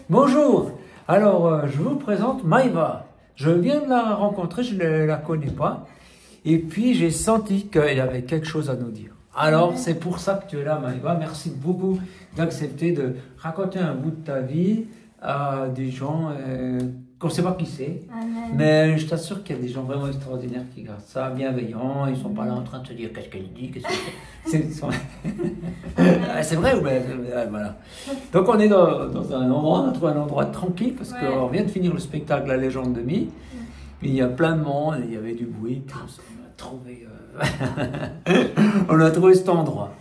Bonjour, alors je vous présente Maïva. Je viens de la rencontrer, je ne la connais pas. Et puis j'ai senti qu'elle avait quelque chose à nous dire. Alors c'est pour ça que tu es là Maïva. Merci beaucoup d'accepter de raconter un bout de ta vie à des gens qu'on ne sait pas qui c'est. Mais je t'assure qu'il y a des gens vraiment extraordinaires qui regardent ça, bienveillants. Ils ne sont pas là en train de se dire qu'est-ce qu'elle dit, qu'est-ce que c'est vrai ou bien voilà. Donc on est dans un endroit, on a trouvé un endroit tranquille parce qu'on vient de finir le spectacle La Légende de Mi. Il y a plein de monde, il y avait du bruit, puis on a trouvé cet endroit.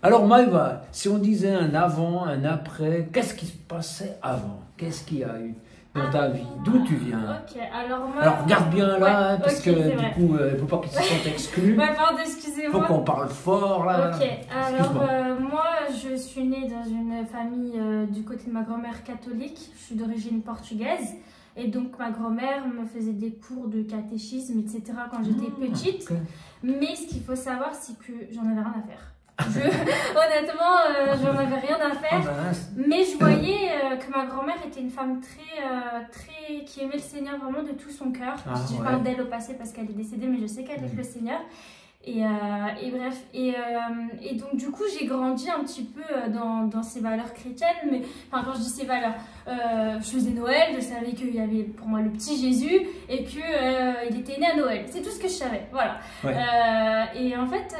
Alors Maïva, si on disait un avant, un après, qu'est-ce qui se passait avant? Qu'est-ce qu'il y a eu dans ta vie? D'où tu viens? Ok, alors moi... Alors regarde bien là, parce que du coup, il ne faut pas qu'ils se sentent exclus. Pardon, excusez-moi. Il faut qu'on parle fort là. Ok, alors moi je suis née dans une famille du côté de ma grand-mère catholique. Je suis d'origine portugaise. Et donc ma grand-mère me faisait des cours de catéchisme, etc. quand j'étais petite. Okay. Mais ce qu'il faut savoir, c'est que j'en avais rien à faire. Honnêtement, j'en avais rien à faire. Mais je voyais que ma grand-mère était une femme qui aimait le Seigneur vraiment de tout son cœur. Je parle d'elle au passé parce qu'elle est décédée, mais je sais qu'elle aime le Seigneur. Et bref, et donc du coup j'ai grandi un petit peu dans ces valeurs chrétiennes, mais enfin quand je dis ces valeurs, je faisais Noël, je savais qu'il y avait pour moi le petit Jésus et qu'il il était né à Noël, c'est tout ce que je savais, voilà. Et en fait,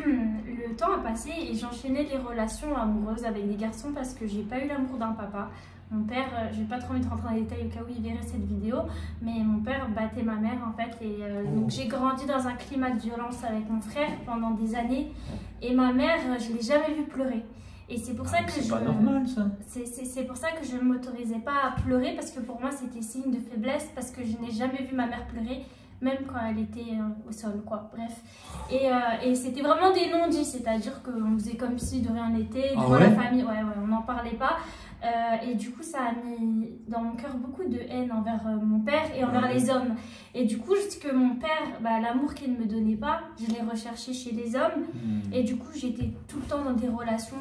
le temps a passé et j'enchaînais les relations amoureuses avec des garçons parce que j'ai pas eu l'amour d'un papa. Mon père, je vais pas trop envie de rentrer dans les détails au cas où il verrait cette vidéo, mais mon père battait ma mère en fait et donc j'ai grandi dans un climat de violence avec mon frère pendant des années et ma mère, je l'ai jamais vue pleurer. Et c'est pour ça que c'est pas normal ça. C'est pour ça que je ne m'autorisais pas à pleurer parce que pour moi c'était signe de faiblesse parce que je n'ai jamais vu ma mère pleurer. Même quand elle était au sol, quoi. Bref. Et c'était vraiment des non-dits, c'est-à-dire qu'on faisait comme si de rien n'était, devant la famille, on n'en parlait pas. Et du coup, ça a mis dans mon cœur beaucoup de haine envers mon père et envers les hommes. Et du coup, ce que mon père, l'amour qu'il ne me donnait pas, je l'ai recherché chez les hommes. Et du coup, j'étais tout le temps dans des relations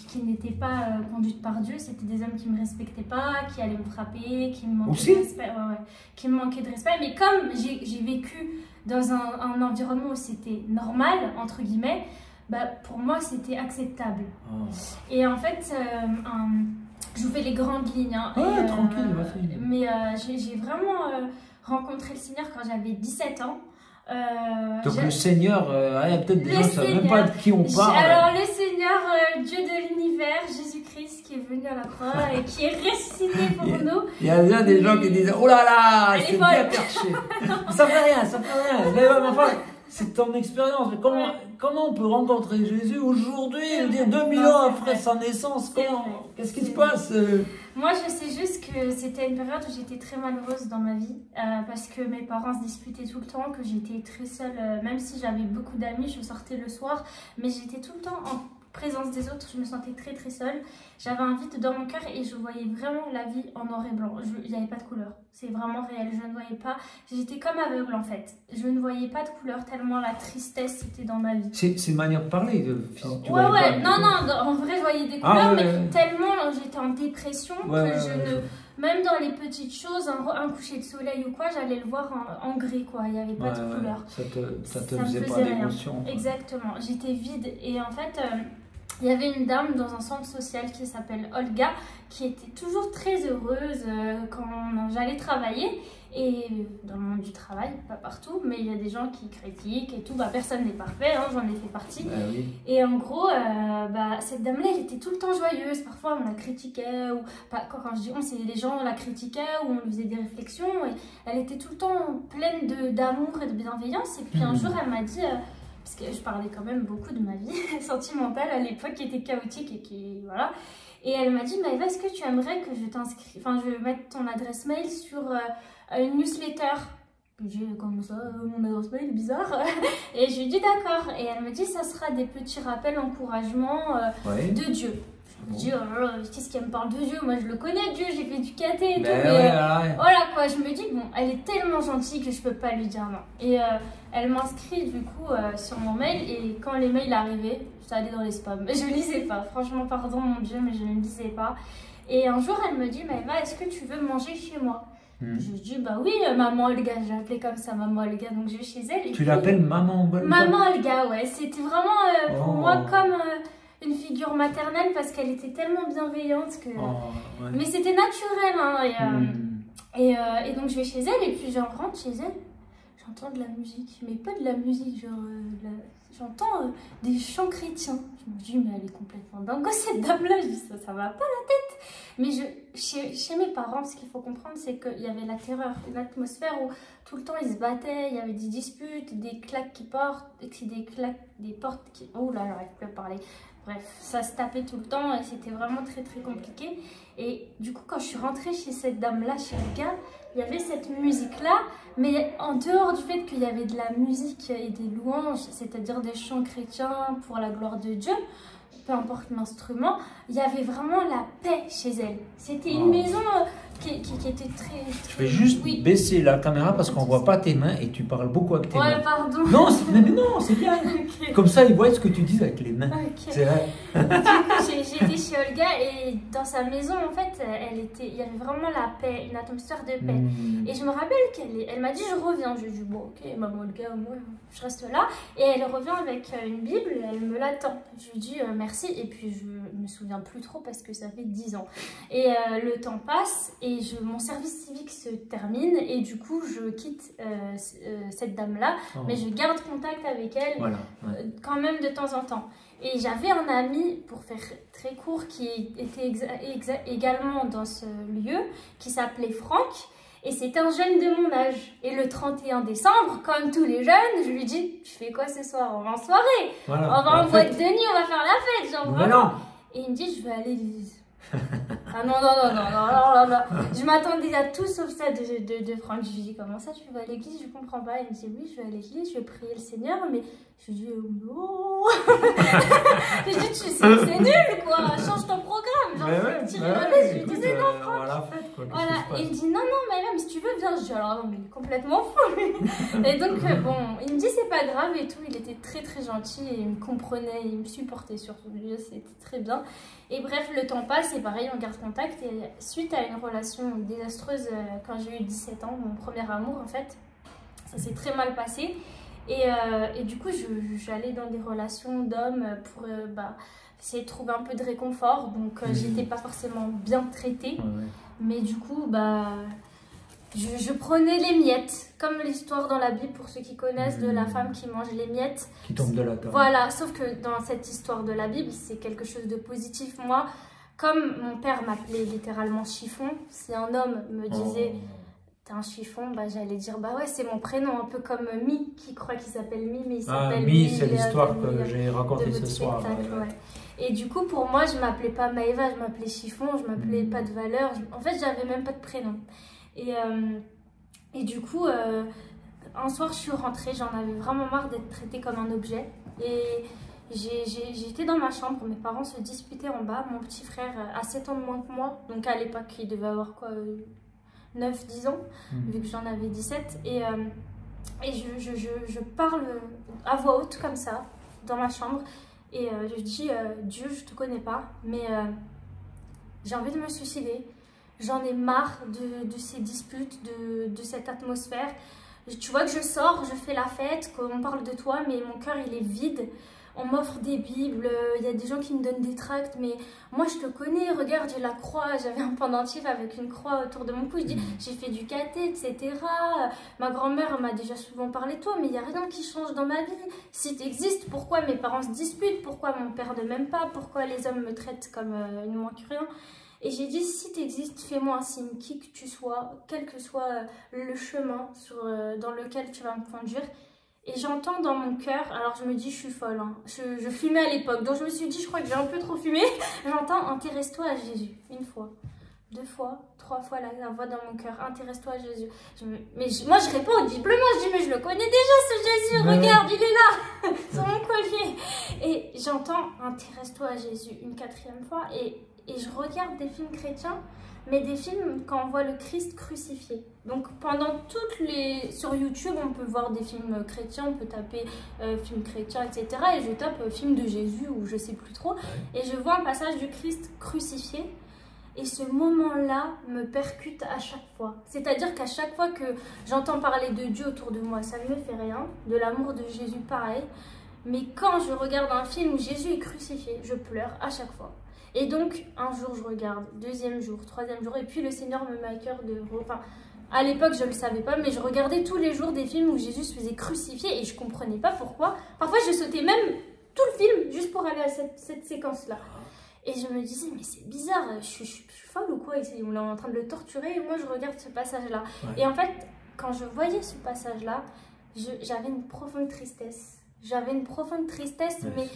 qui n'étaient pas conduites par Dieu. C'était des hommes qui ne me respectaient pas, qui allaient me frapper, qui me manquaient de respect. Qui me manquaient de respect. Mais comme j'ai vécu dans un environnement où c'était normal, entre guillemets, pour moi c'était acceptable. Et en fait, je vous fais les grandes lignes. Tranquille, mais j'ai vraiment rencontré le Seigneur quand j'avais 17 ans. Donc le Seigneur, il y a peut-être des gens qui ne savent même pas de qui on parle. Alors le Seigneur, Dieu de l'univers, Jésus-Christ qui est venu à la croix et qui est ressuscité pour nous. Il y a bien des gens qui disent oh là là, c'est bien perché. Ça fait rien, ça fait rien. Mais enfin, c'est ton expérience. Mais comment on peut rencontrer Jésus aujourd'hui, 2000 ans après sa naissance? Qu'est-ce qui se passe? Moi, je sais juste que c'était une période où j'étais très malheureuse dans ma vie parce que mes parents se disputaient tout le temps, que j'étais très seule, même si j'avais beaucoup d'amis, je sortais le soir, mais j'étais tout le temps en présence des autres, je me sentais très très seule. J'avais un vide dans mon cœur et je voyais vraiment la vie en noir et blanc. Il n'y avait pas de couleur, c'est vraiment réel, je ne voyais pas, j'étais comme aveugle en fait. Je ne voyais pas de couleur tellement la tristesse était dans ma vie. C'est une manière de parler. Non, en vrai je voyais des couleurs, mais tellement j'étais en dépression que même dans les petites choses, un coucher de soleil ou quoi, j'allais le voir en gris, quoi. Il n'y avait pas de couleur. Ça te faisait pas d'émotion. Exactement, j'étais vide. Et en fait, il y avait une dame dans un centre social qui s'appelle Olga, qui était toujours très heureuse quand j'allais travailler. Et dans le monde du travail, pas partout, mais il y a des gens qui critiquent et tout. Personne n'est parfait, hein, j'en ai fait partie. Et en gros, cette dame-là, elle était tout le temps joyeuse. Parfois, on la critiquait, ou quand je dis on, c'est les gens la critiquaient, ou on lui faisait des réflexions. Et elle était tout le temps pleine d'amour et de bienveillance. Et puis un jour, elle m'a dit, parce que je parlais quand même beaucoup de ma vie sentimentale à l'époque, qui était chaotique et qui, voilà. Et elle m'a dit, Maïva, est-ce que tu aimerais que je mette ton adresse mail sur une newsletter? J'ai comme ça, mon adresse mail, bizarre. Et je lui ai dit d'accord. Et elle me dit, ça sera des petits rappels, encouragements de Dieu. Je me dis, oh, qu'est-ce qu'elle me parle de Dieu? Moi, je le connais, Dieu, j'ai fait du caté et tout. Mais voilà quoi, je me dis, bon, elle est tellement gentille que je peux pas lui dire non. Et elle m'inscrit du coup sur mon mail. Et quand les mails arrivaient, ça allait dans les spams. Je lisais pas, franchement, pardon mon Dieu, mais je ne lisais pas. Et un jour, elle me dit, Maëva, est-ce que tu veux manger chez moi? Je dis, bah oui, maman Olga, j'ai appelé comme ça maman Olga, donc je vais chez elle. Et tu l'appelles maman Olga? Maman Olga, ouais. C'était vraiment pour moi comme une figure maternelle parce qu'elle était tellement bienveillante que... Ouais. Mais c'était naturel, hein. Et donc je vais chez elle et puis je rentre chez elle, j'entends de la musique, mais pas de la musique, genre j'entends des chants chrétiens. Je me dis mais elle est complètement dingue cette dame-là, je dis ça va pas la tête. Mais chez mes parents, ce qu'il faut comprendre, c'est qu'il y avait la terreur, une atmosphère où tout le temps ils se battaient, il y avait des disputes, des claques qui portent, des portes qui... Oh là, j'arrive plus à parler. Bref, ça se tapait tout le temps et c'était vraiment très très compliqué. Et du coup, quand je suis rentrée chez cette dame-là, chez le gars, il y avait cette musique-là, mais en dehors du fait qu'il y avait de la musique et des louanges, c'est-à-dire des chants chrétiens pour la gloire de Dieu, peu importe l'instrument, il y avait vraiment la paix chez elle. C'était une maison qui était très... Je vais juste baisser la caméra parce qu'on ne voit pas tes mains et tu parles beaucoup avec tes mains. Ouais, pardon. Non, mais non, c'est bien. Okay. Comme ça, ils voient ce que tu dis avec les mains. Okay. C'est vrai. J'ai été chez Olga et dans sa maison, en fait, il y avait vraiment la paix, une atmosphère de paix. Et je me rappelle elle m'a dit, je reviens. Je lui ai dit, bon, ok, maman Olga, moi, je reste là. Et elle revient avec une Bible, elle me l'attend. Je lui dis merci. Et puis, je me souviens plus trop parce que ça fait 10 ans. Et le temps passe et mon service civique se termine. Et du coup, je quitte cette dame-là. Mais je garde contact avec elle quand même de temps en temps. Et j'avais un ami, pour faire très court, qui était également dans ce lieu, qui s'appelait Franck. Et c'était un jeune de mon âge. Et le 31 décembre, comme tous les jeunes, je lui dis, tu fais quoi ce soir? On va en soirée. On va en boîte de nuit, on va faire la fête. Genre, vraiment. Et il me dit, je vais aller à l'église. Ah non. Je m'attendais à tout sauf ça de Franck. Je lui dis, comment ça, tu vas à l'église? Je comprends pas. Il me dit, oui, je vais à l'église, je vais prier le Seigneur. Mais je lui dis, non. Je lui dis, c'est nul, quoi. Change ton programme. Genre, je lui disais, non, Franck. Voilà. Et il me dit, non, mais même si tu veux, viens. Je dis, alors non, mais il est complètement fou. Et donc, bon, il me dit, c'est pas grave et tout. Il était très, très gentil et il me comprenait, il me supportait surtout. C'était très bien. Et bref, le temps passe et pareil, on garde contact. Et suite à une relation désastreuse, quand j'ai eu 17 ans, mon premier amour en fait, ça s'est très mal passé. Et du coup, j'allais dans des relations d'hommes pour essayer de trouver un peu de réconfort. Donc, j'étais pas forcément bien traitée. Mais du coup, je prenais les miettes, comme l'histoire dans la Bible, pour ceux qui connaissent, de la femme qui mange les miettes. Qui tombe de la table. Voilà, sauf que dans cette histoire de la Bible, c'est quelque chose de positif. Moi, comme mon père m'appelait littéralement chiffon, si un homme me disait t'es un chiffon, j'allais dire ouais, c'est mon prénom, un peu comme Mi, qui croit qu'il s'appelle Mi, mais il s'appelle Mi. C'est l'histoire que j'ai racontée ce soir. Et du coup, pour moi, je m'appelais pas Maëva, je m'appelais chiffon, je m'appelais pas de valeur. En fait, j'avais même pas de prénom. Et du coup, un soir, je suis rentrée, j'en avais vraiment marre d'être traitée comme un objet. Et j'étais dans ma chambre, mes parents se disputaient en bas. Mon petit frère a 7 ans de moins que moi, donc à l'époque, il devait avoir quoi, 9-10 ans, vu que j'en avais 17. Et je parle à voix haute comme ça, dans ma chambre. Et je dis, Dieu, je te connais pas, mais j'ai envie de me suicider. J'en ai marre de ces disputes, de cette atmosphère. Tu vois que je sors, je fais la fête, qu'on parle de toi, mais mon cœur, il est vide. On m'offre des bibles, il y a des gens qui me donnent des tracts, mais moi, je te connais, regarde, j'ai la croix. J'avais un pendentif avec une croix autour de mon cou. Je dis, j'ai fait du caté, etc. Ma grand-mère m'a déjà souvent parlé de toi, mais il n'y a rien qui change dans ma vie. Si tu existes, pourquoi mes parents se disputent? Pourquoi mon père ne m'aime pas? Pourquoi les hommes me traitent comme une moins que rien? Et j'ai dit, si tu existes, fais-moi un signe, qui que tu sois, quel que soit le chemin dans lequel tu vas me conduire. Et j'entends dans mon cœur, alors je me dis, je suis folle, hein. Je fumais à l'époque, donc je me suis dit, je crois que j'ai un peu trop fumé. J'entends, intéresse-toi à Jésus, 1 fois, 2 fois, 3 fois la voix dans mon cœur, intéresse-toi à Jésus. Moi je réponds audiblement, je dis, mais je le connais déjà ce Jésus, regarde, il est là, sur mon collier. Et j'entends, intéresse-toi à Jésus, une 4e fois, et je regarde des films chrétiens, mais des films quand on voit le Christ crucifié. Donc pendant sur YouTube, on peut voir des films chrétiens, on peut taper films chrétiens, etc. Et je tape film de Jésus ou je sais plus trop. Et je vois un passage du Christ crucifié. Et ce moment-là me percute à chaque fois. C'est-à-dire qu'à chaque fois que j'entends parler de Dieu autour de moi, ça ne me fait rien. De l'amour de Jésus, pareil. Mais quand je regarde un film où Jésus est crucifié, je pleure à chaque fois. Et donc, un jour, je regarde, deuxième jour, troisième jour, et puis le Seigneur me met à cœur de... Enfin, à l'époque, je ne le savais pas, mais je regardais tous les jours des films où Jésus se faisait crucifier et je ne comprenais pas pourquoi. Parfois, je sautais même tout le film juste pour aller à cette séquence-là. Et je me disais, mais c'est bizarre, je suis folle ou quoi? On est en train de le torturer et moi, je regarde ce passage-là. Ouais. Et en fait, quand je voyais ce passage-là, j'avais une profonde tristesse. J'avais une profonde tristesse, mais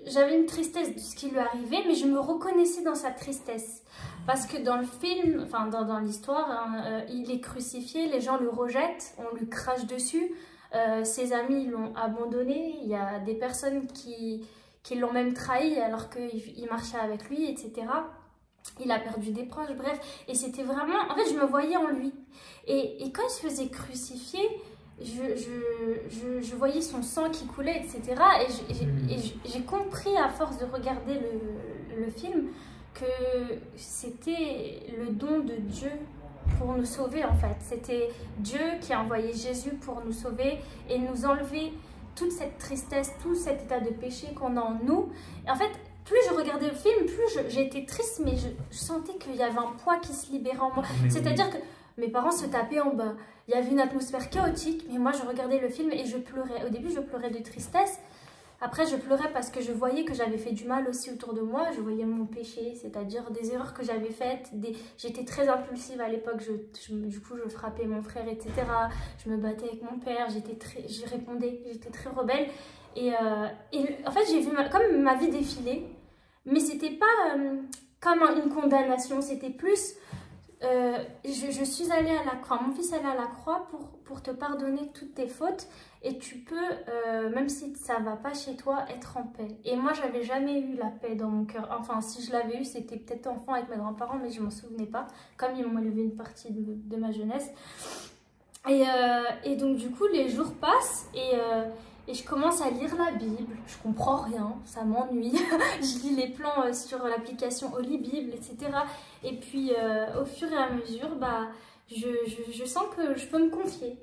j'avais une tristesse de ce qui lui arrivait, mais je me reconnaissais dans sa tristesse. Parce que dans le film, enfin dans l'histoire, hein, il est crucifié, les gens le rejettent, on lui crache dessus, ses amis l'ont abandonné, il y a des personnes qui l'ont même trahi alors qu'il marchait avec lui, etc. Il a perdu des proches, bref. Et c'était vraiment... En fait, je me voyais en lui. Et quand il se faisait crucifier... Je voyais son sang qui coulait, etc. Et j'ai compris à force de regarder le film que c'était le don de Dieu pour nous sauver en fait. C'était Dieu qui a envoyé Jésus pour nous sauver et nous enlever toute cette tristesse, tout cet état de péché qu'on a en nous. Et en fait, plus je regardais le film, plus j'étais triste, mais je sentais qu'il y avait un poids qui se libérait en moi. C'est-à-dire que mes parents se tapaient en bas. Il y avait une atmosphère chaotique, mais moi je regardais le film et je pleurais. Au début, je pleurais de tristesse. Après, je pleurais parce que je voyais que j'avais fait du mal aussi autour de moi. Je voyais mon péché, c'est-à-dire des erreurs que j'avais faites. J'étais très impulsive à l'époque. Du coup, je frappais mon frère, etc. Je me battais avec mon père. Je répondais. J'étais très rebelle. Et en fait, j'ai vu comme ma vie défiler. Mais c'était pas comme une condamnation. C'était plus... je suis allée à la croix, mon fils allait à la croix pour te pardonner toutes tes fautes et tu peux, même si ça va pas chez toi, être en paix. Et moi, j'avais jamais eu la paix dans mon cœur. Enfin, si je l'avais eu, c'était peut-être enfant avec mes grands-parents, mais je m'en souvenais pas, comme ils m'ont élevé une partie de ma jeunesse. Et donc, du coup, les jours passent et je commence à lire la Bible, je comprends rien, ça m'ennuie. Je lis les plans sur l'application Holy Bible, etc. Et puis au fur et à mesure, bah, je sens que je peux me confier.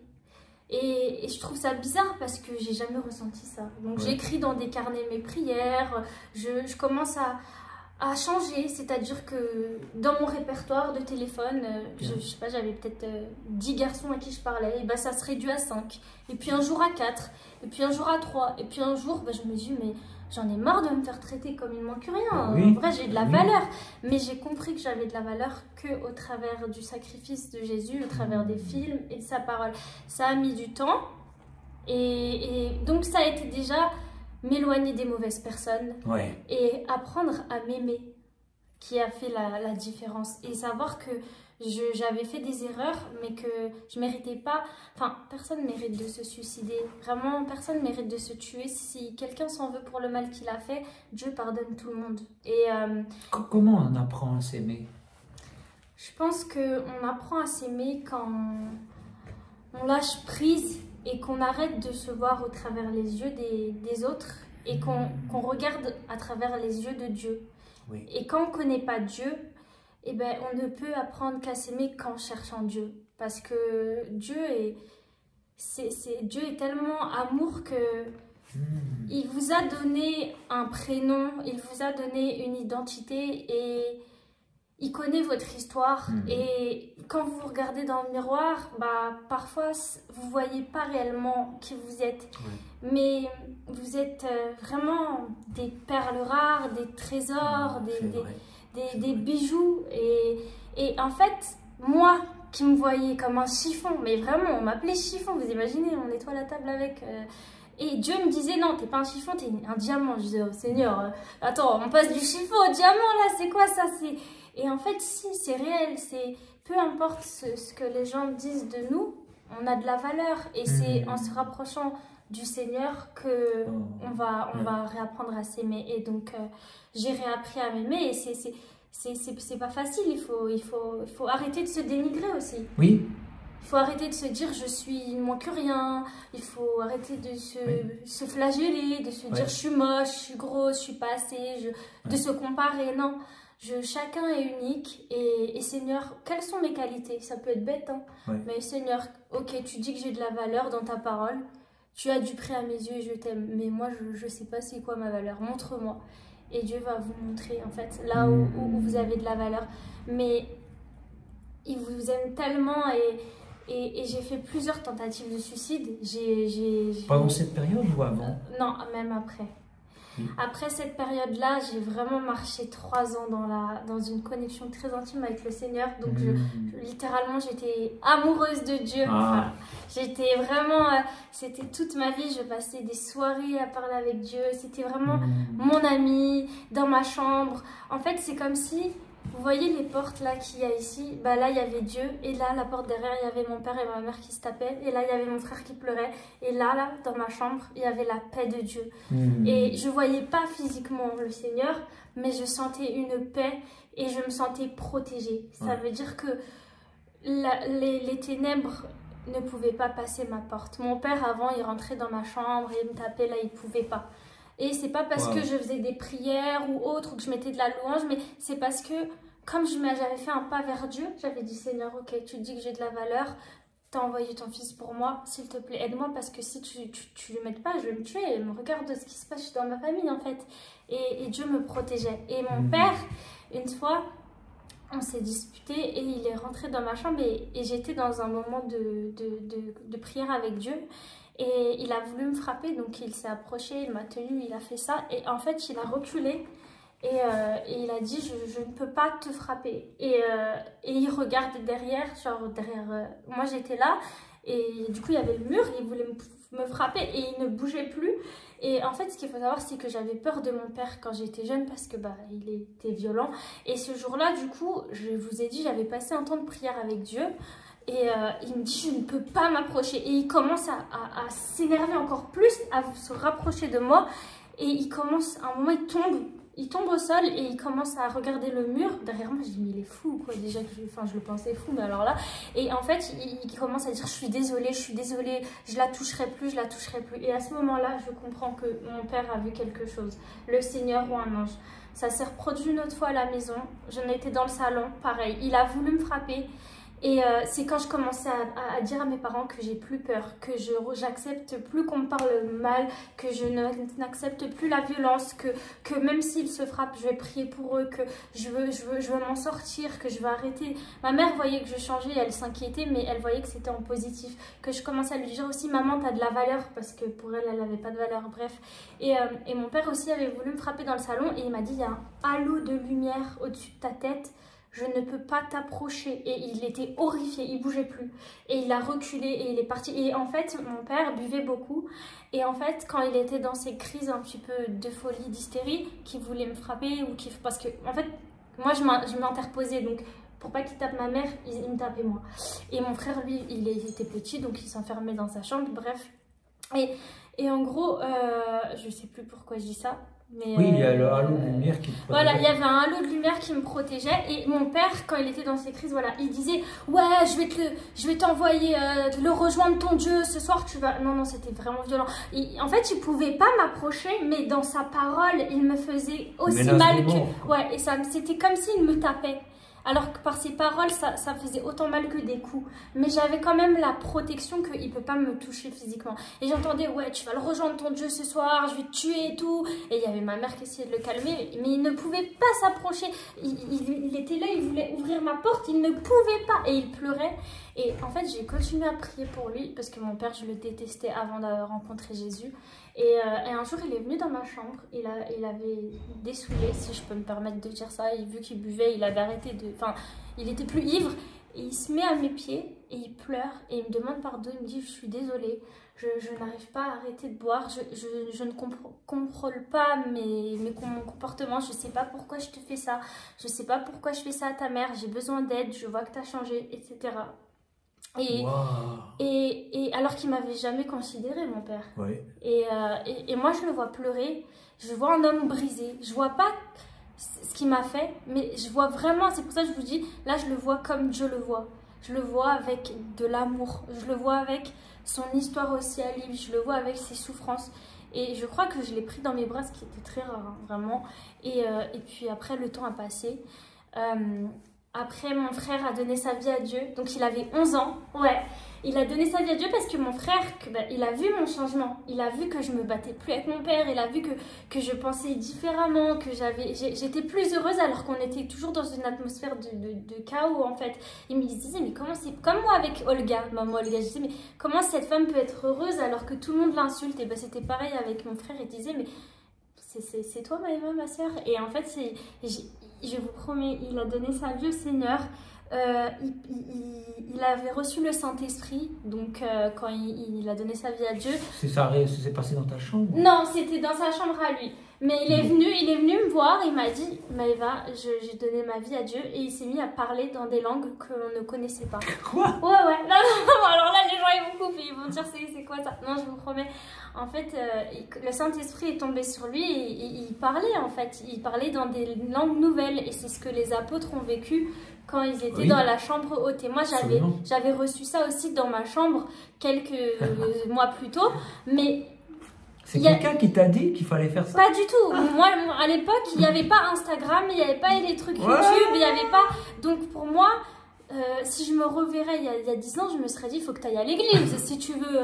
Et je trouve ça bizarre parce que j'ai jamais ressenti ça. Donc j'écris dans des carnets mes prières, je commence à changer, c'est-à-dire que dans mon répertoire de téléphone, je sais pas, j'avais peut-être 10 garçons à qui je parlais, et bah ça se réduit à 5, et puis un jour à 4, et puis un jour à 3, et puis un jour, bah, je me dis, mais j'en ai marre de me faire traiter comme il ne manque rien, en vrai j'ai de la valeur, mais j'ai compris que j'avais de la valeur qu'au travers du sacrifice de Jésus, au travers des films et de sa parole. Ça a mis du temps, et donc ça a été déjà... m'éloigner des mauvaises personnes et apprendre à m'aimer qui a fait la différence et savoir que j'avais fait des erreurs mais que je méritais pas, enfin personne mérite de se suicider, vraiment personne mérite de se tuer. Si quelqu'un s'en veut pour le mal qu'il a fait, Dieu pardonne tout le monde. Et comment on apprend à s'aimer? Je pense qu'on apprend à s'aimer quand on lâche prise et qu'on arrête de se voir au travers les yeux des autres et qu'on regarde à travers les yeux de Dieu. Et quand on ne connaît pas Dieu, eh ben, on ne peut apprendre qu'à s'aimer qu'en cherchant Dieu. Parce que Dieu est tellement amour que il vous a donné un prénom, il vous a donné une identité et il connaît votre histoire. Et quand vous vous regardez dans le miroir, bah, parfois vous ne voyez pas réellement qui vous êtes. Mais vous êtes vraiment des perles rares, des trésors, des bijoux. Et en fait, moi qui me voyais comme un chiffon, mais vraiment on m'appelait chiffon, vous imaginez, on nettoie la table avec... Et Dieu me disait, non, t'es pas un chiffon, t'es un diamant. Je disais, oh Seigneur, attends, on passe du chiffon au diamant là, c'est quoi ça? Et en fait, si, c'est réel, peu importe ce que les gens disent de nous, on a de la valeur. Et c'est en se rapprochant du Seigneur que on va réapprendre à s'aimer. Et donc, j'ai réappris à m'aimer. Et c'est pas facile, il faut arrêter de se dénigrer aussi. Oui. Il faut arrêter de se dire je suis moins que rien, il faut arrêter de se flageller, de se dire je suis moche, je suis grosse, je suis pas assez, de se comparer. Non, Chacun est unique et Seigneur, quelles sont mes qualités? Ça peut être bête, hein, Ouais. mais Seigneur, ok, tu dis que j'ai de la valeur dans ta parole, tu as du prix à mes yeux et je t'aime, mais moi je sais pas c'est quoi ma valeur, montre-moi. Et Dieu va vous montrer en fait là où vous avez de la valeur. Mais il vous aime tellement et j'ai fait plusieurs tentatives de suicide. Pendant cette période ou avant? Non, même après. Après cette période-là, j'ai vraiment marché 3 ans dans une connexion très intime avec le Seigneur. Donc, littéralement, j'étais amoureuse de Dieu. Enfin, j'étais vraiment... c'était toute ma vie. Je passais des soirées à parler avec Dieu. C'était vraiment mon ami, dans ma chambre. En fait, c'est comme si... Vous voyez les portes là qu'il y a ici, bah là il y avait Dieu et là la porte derrière il y avait mon père et ma mère qui se tapaient et là il y avait mon frère qui pleurait et là dans ma chambre il y avait la paix de Dieu. Et je voyais pas physiquement le Seigneur mais je sentais une paix et je me sentais protégée. Ça veut dire que les ténèbres ne pouvaient pas passer ma porte. Mon père avant il rentrait dans ma chambre et il me tapait là, il pouvait pas. Et c'est pas parce que je faisais des prières ou autre, ou que je mettais de la louange, mais c'est parce que, comme j'avais fait un pas vers Dieu, j'avais dit, Seigneur, ok, tu dis que j'ai de la valeur, t'as envoyé ton fils pour moi, s'il te plaît, aide-moi, parce que si tu le m'aides pas, je vais me tuer. Regarde ce qui se passe dans ma famille, en fait. Et Dieu me protégeait. Et mon père, une fois, on s'est disputé et il est rentré dans ma chambre et j'étais dans un moment de prière avec Dieu. Et il a voulu me frapper, donc il s'est approché, il m'a tenu, il a fait ça. Et en fait, il a reculé et il a dit, je ne peux pas te frapper. Et il regarde derrière, genre derrière... moi, j'étais là et du coup, il y avait le mur, il voulait me frapper et il ne bougeait plus. Et en fait, ce qu'il faut savoir, c'est que j'avais peur de mon père quand j'étais jeune parce que il était violent. Et ce jour-là, du coup, je vous ai dit, j'avais passé un temps de prière avec Dieu. Et il me dit, je ne peux pas m'approcher. Et il commence à s'énerver encore plus, à se rapprocher de moi. Et il commence, à un moment, il tombe au sol et il commence à regarder le mur. Derrière moi, je dis, mais il est fou, quoi. Déjà, je le pensais fou, mais alors là. Et en fait, il commence à dire, je suis désolée, je la toucherai plus, je la toucherai plus. Et à ce moment-là, je comprends que mon père a vu quelque chose, le Seigneur ou un ange. Ça s'est reproduit une autre fois à la maison. J'en étais dans le salon, pareil. Il a voulu me frapper. Et c'est quand je commençais à dire à mes parents que j'ai plus peur, que j'accepte plus qu'on me parle mal, que je n'accepte plus la violence, que même s'ils se frappent, je vais prier pour eux, que je veux m'en sortir, que je veux arrêter. Ma mère voyait que je changeais, elle s'inquiétait, mais elle voyait que c'était en positif. Que je commençais à lui dire aussi, maman, t'as de la valeur, parce que pour elle, elle n'avait pas de valeur, bref. Et mon père aussi avait voulu me frapper dans le salon, et il m'a dit, il y a un halo de lumière au-dessus de ta tête. Je ne peux pas t'approcher. Et il était horrifié, il bougeait plus. Et il a reculé et il est parti. Et en fait, mon père buvait beaucoup. Et en fait, quand il était dans ces crises un petit peu de folie, d'hystérie, qu'il voulait me frapper, parce que, en fait, moi, je m'interposais. Donc, pour pas qu'il tape ma mère, il me tapait moi. Et mon frère, lui, il était petit, donc il s'enfermait dans sa chambre, bref. Et en gros, je sais plus pourquoi je dis ça. Mais oui, il y a le halo de lumière qui te protégeait. Voilà, il y avait un halo de lumière qui me protégeait. Et mon père, quand il était dans ces crises, voilà, il disait, ouais, je vais t'envoyer le rejoindre ton Dieu ce soir, tu vas... Non, c'était vraiment violent. En fait, il pouvait pas m'approcher, mais dans sa parole, il me faisait aussi mal que... Ouais, et c'était comme s'il me tapait. Alors que par ses paroles, ça faisait autant mal que des coups. Mais j'avais quand même la protection qu'il ne peut pas me toucher physiquement. Et j'entendais, ouais, tu vas le rejoindre ton Dieu ce soir, je vais te tuer et tout. Et il y avait ma mère qui essayait de le calmer, mais il ne pouvait pas s'approcher. Il était là, il voulait ouvrir ma porte, il ne pouvait pas. Et il pleurait. Et en fait, j'ai continué à prier pour lui, parce que mon père, je le détestais avant de rencontrer Jésus. Et un jour, il est venu dans ma chambre, il avait dessoulé, si je peux me permettre de dire ça, et vu qu'il buvait, il avait arrêté de... Enfin, il était plus ivre, et il se met à mes pieds, et il pleure, et il me demande pardon, il me dit, je suis désolée, je n'arrive pas à arrêter de boire, je ne contrôle pas mon comportement, je sais pas pourquoi je te fais ça, je sais pas pourquoi je fais ça à ta mère, j'ai besoin d'aide, je vois que tu as changé, etc. Et alors qu'il m'avait jamais considéré, mon père. Oui. Et moi, je le vois pleurer. Je vois un homme brisé. Je vois pas ce qu'il m'a fait, mais je vois vraiment, c'est pour ça que je vous dis, là, je le vois comme Dieu le voit. Je le vois avec de l'amour. Je le vois avec son histoire aussi à lui. Je le vois avec ses souffrances. Et je crois que je l'ai pris dans mes bras, ce qui était très rare, hein, vraiment. Et puis après, le temps a passé. Après, mon frère a donné sa vie à Dieu. Donc, il avait 11 ans. Ouais, il a donné sa vie à Dieu parce que mon frère, il a vu mon changement. Il a vu que je me battais plus avec mon père. Il a vu que je pensais différemment, que j'étais plus heureuse alors qu'on était toujours dans une atmosphère de chaos, en fait. Il me disait, mais comment c'est... Comme moi avec Olga, maman Olga, je disais, mais comment cette femme peut être heureuse alors que tout le monde l'insulte? Et ben, c'était pareil avec mon frère. Il disait, mais c'est toi, Maëva, ma soeur. Et en fait, je vous promets, il a donné sa vie au Seigneur. Il avait reçu le Saint-Esprit, donc quand il a donné sa vie à Dieu. C'est passé dans ta chambre? Non, c'était dans sa chambre à lui. Mais il est venu me voir, il m'a dit, Maëva, j'ai donné ma vie à Dieu, et il s'est mis à parler dans des langues que l'on ne connaissait pas. Quoi? Ouais. Non, alors là, les gens, ils vont couper, ils vont dire, c'est quoi ça? Non, je vous promets. En fait, le Saint-Esprit est tombé sur lui et il parlait, en fait. Il parlait dans des langues nouvelles, et c'est ce que les apôtres ont vécu quand ils étaient dans la chambre haute. Et moi, j'avais reçu ça aussi dans ma chambre quelques mois plus tôt, mais... C'est quelqu'un qui t'a dit qu'il fallait faire ça? Pas du tout. Moi, à l'époque, il n'y avait pas Instagram, il n'y avait pas les trucs YouTube, il n'y avait pas... Donc pour moi, si je me reverrais il y a 10 ans, je me serais dit, il faut que tu ailles à l'église. Si tu veux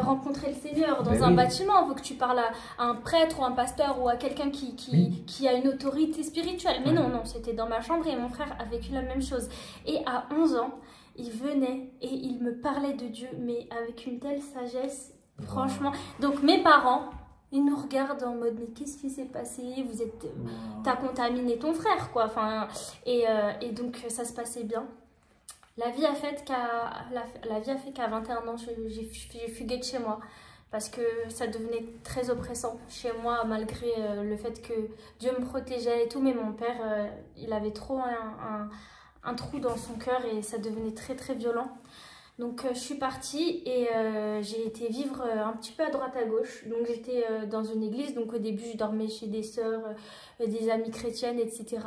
rencontrer le Seigneur dans un bâtiment, il faut que tu parles à un prêtre ou un pasteur ou à quelqu'un qui a une autorité spirituelle. Mais non, c'était dans ma chambre et mon frère a vécu la même chose. Et à 11 ans, il venait et il me parlait de Dieu, mais avec une telle sagesse. Franchement, donc mes parents, ils nous regardent en mode, mais qu'est-ce qui s'est passé? T'as contaminé ton frère, quoi. Enfin, et donc ça se passait bien. La vie a fait qu'à 21 ans, j'ai fugué de chez moi parce que ça devenait très oppressant chez moi, malgré le fait que Dieu me protégeait et tout. Mais mon père, il avait trop un trou dans son cœur et ça devenait très très violent. Donc je suis partie et j'ai été vivre un petit peu à droite à gauche. Donc j'étais dans une église, donc au début je dormais chez des sœurs, des amies chrétiennes, etc.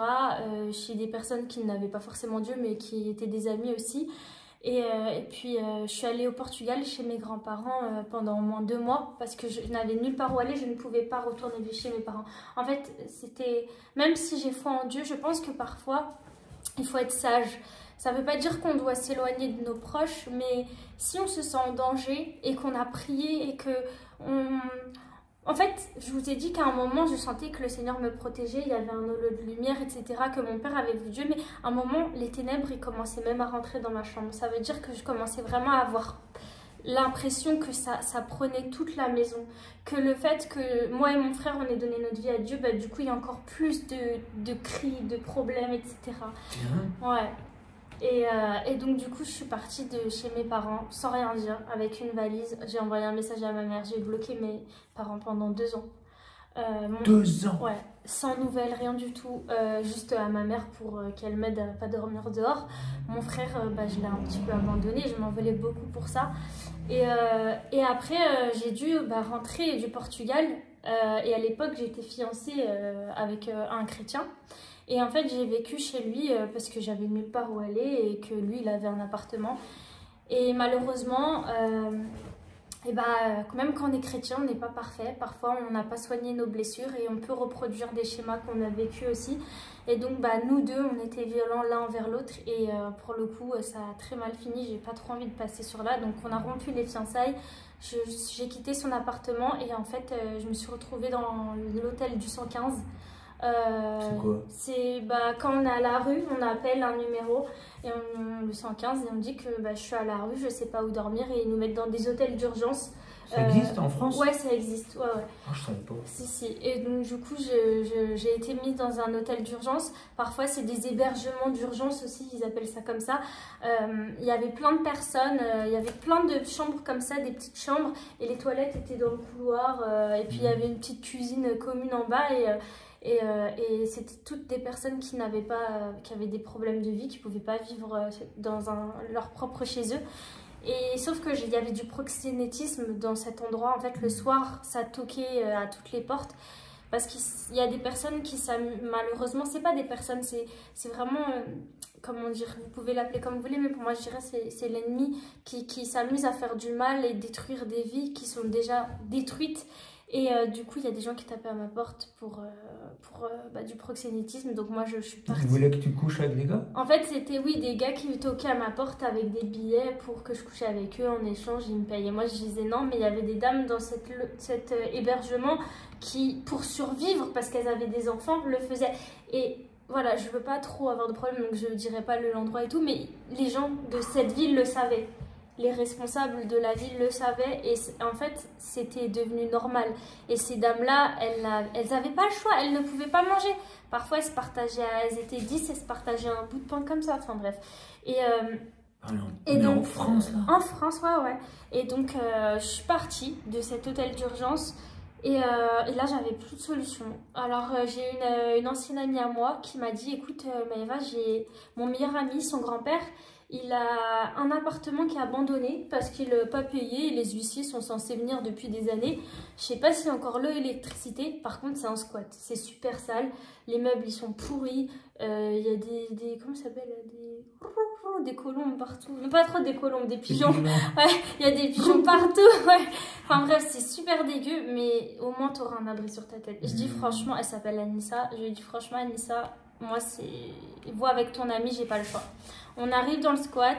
Chez des personnes qui n'avaient pas forcément Dieu mais qui étaient des amies aussi. Et puis je suis allée au Portugal chez mes grands-parents pendant au moins 2 mois parce que je n'avais nulle part où aller, je ne pouvais pas retourner chez mes parents. En fait, même si j'ai foi en Dieu, je pense que parfois il faut être sage. Ça ne veut pas dire qu'on doit s'éloigner de nos proches, mais si on se sent en danger et qu'on a prié et que En fait, je vous ai dit qu'à un moment, je sentais que le Seigneur me protégeait, il y avait un halo de lumière, etc., que mon père avait vu Dieu, mais à un moment, les ténèbres, ils commençaient même à rentrer dans ma chambre. Ça veut dire que je commençais vraiment à avoir l'impression que ça prenait toute la maison, que le fait que moi et mon frère on ait donné notre vie à Dieu, du coup il y a encore plus de cris, de problèmes, etc. Ouais. Et donc du coup je suis partie de chez mes parents sans rien dire, avec une valise. J'ai envoyé un message à ma mère, j'ai bloqué mes parents pendant 2 ans. 2 ans? Ouais, sans nouvelles, rien du tout, juste à ma mère pour qu'elle m'aide à pas dormir dehors. Mon frère, je l'ai un petit peu abandonné, je m'en voulais beaucoup pour ça. Et après, j'ai dû rentrer du Portugal. Et à l'époque, j'étais fiancée avec un chrétien. Et en fait, j'ai vécu chez lui parce que j'avais nulle part où aller et que lui, il avait un appartement. Et malheureusement... même quand on est chrétien, on n'est pas parfait. Parfois, on n'a pas soigné nos blessures et on peut reproduire des schémas qu'on a vécu aussi. Et donc, nous deux, on était violents l'un envers l'autre. Et pour le coup, ça a très mal fini. J'ai pas trop envie de passer sur là. Donc, on a rompu les fiançailles. J'ai quitté son appartement et en fait, je me suis retrouvée dans l'hôtel du 115. C'est quoi? C'est quand on est à la rue, on appelle un numéro et le 115 et on dit que je suis à la rue, je sais pas où dormir et ils nous mettent dans des hôtels d'urgence. Ça existe en France? Ouais, ça existe. Ouais. Oh, je savais pas. Si. Et donc du coup, j'ai été mise dans un hôtel d'urgence. Parfois, c'est des hébergements d'urgence aussi, ils appellent ça comme ça. Il y avait plein de personnes, il y avait plein de chambres comme ça, des petites chambres et les toilettes étaient dans le couloir. Et puis il y avait une petite cuisine commune en bas et c'était toutes des personnes qui avaient des problèmes de vie, qui ne pouvaient pas vivre dans leur propre chez eux. Et sauf que il y avait du proxénétisme dans cet endroit. En fait, le soir, ça toquait à toutes les portes. Parce qu'il y a des personnes qui malheureusement, c'est pas des personnes, c'est vraiment, comment dire, vous pouvez l'appeler comme vous voulez, mais pour moi, je dirais c'est l'ennemi qui s'amuse à faire du mal et détruire des vies qui sont déjà détruites. Et du coup, il y a des gens qui tapaient à ma porte pour du proxénétisme. Donc moi, je suis partie. Ils voulaient que tu couches avec des gars? En fait, c'était oui, des gars qui toquaient à ma porte avec des billets pour que je couchais avec eux. En échange, ils me payaient. Moi, je disais non, mais il y avait des dames dans cet hébergement qui, pour survivre, parce qu'elles avaient des enfants, le faisaient. Et voilà, je veux pas trop avoir de problème, donc je dirais pas l'endroit et tout, mais les gens de cette ville le savaient. Les responsables de la ville le savaient et en fait c'était devenu normal. Et ces dames-là, elles n'avaient pas le choix, elles ne pouvaient pas manger. Parfois elles étaient 10, elles se partageaient un bout de pain comme ça, enfin bref. Et donc, en France là? En France, ouais. Et donc je suis partie de cet hôtel d'urgence et là j'avais plus de solution. Alors j'ai une ancienne amie à moi qui m'a dit écoute Maëva, j'ai mon meilleur ami, son grand-père. Il a un appartement qui est abandonné parce qu'il n'a pas payé. Les huissiers sont censés venir depuis des années. Je sais pas s'il y a encore l'eau et l'électricité. Par contre, c'est un squat. C'est super sale. Les meubles, ils sont pourris. Il y a des comment ça s'appelle, des colombes partout. Non, pas trop des colombes, des pigeons. Ouais, il y a des pigeons partout. Ouais. Enfin bref, c'est super dégueu. Mais au moins, tu auras un abri sur ta tête. Et je dis franchement, elle s'appelle Anissa. Je lui dis franchement, Anissa, moi, c'est... Vois avec ton ami, j'ai pas le choix. On arrive dans le squat,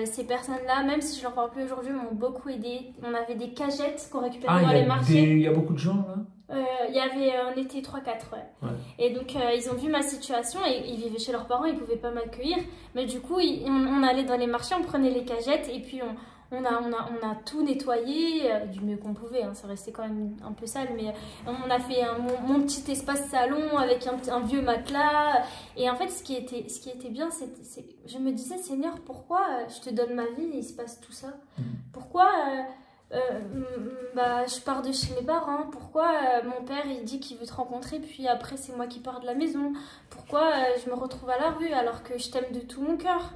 ces personnes-là, même si je leur parle plus aujourd'hui, m'ont beaucoup aidé. On avait des cagettes qu'on récupérait dans les marchés. Il y a beaucoup de gens là? On était 3-4, ouais. Et donc ils ont vu ma situation et ils vivaient chez leurs parents, ils pouvaient pas m'accueillir. Mais du coup, on allait dans les marchés, on prenait les cagettes et puis on a tout nettoyé du mieux qu'on pouvait, hein, ça restait quand même un peu sale, mais on a fait mon petit espace salon avec un vieux matelas. Et en fait, ce qui était bien, c'est je me disais, Seigneur, pourquoi je te donne ma vie et il se passe tout ça? Pourquoi je pars de chez mes parents? Pourquoi mon père il dit qu'il veut te rencontrer, puis après c'est moi qui pars de la maison? Pourquoi je me retrouve à la rue alors que je t'aime de tout mon cœur?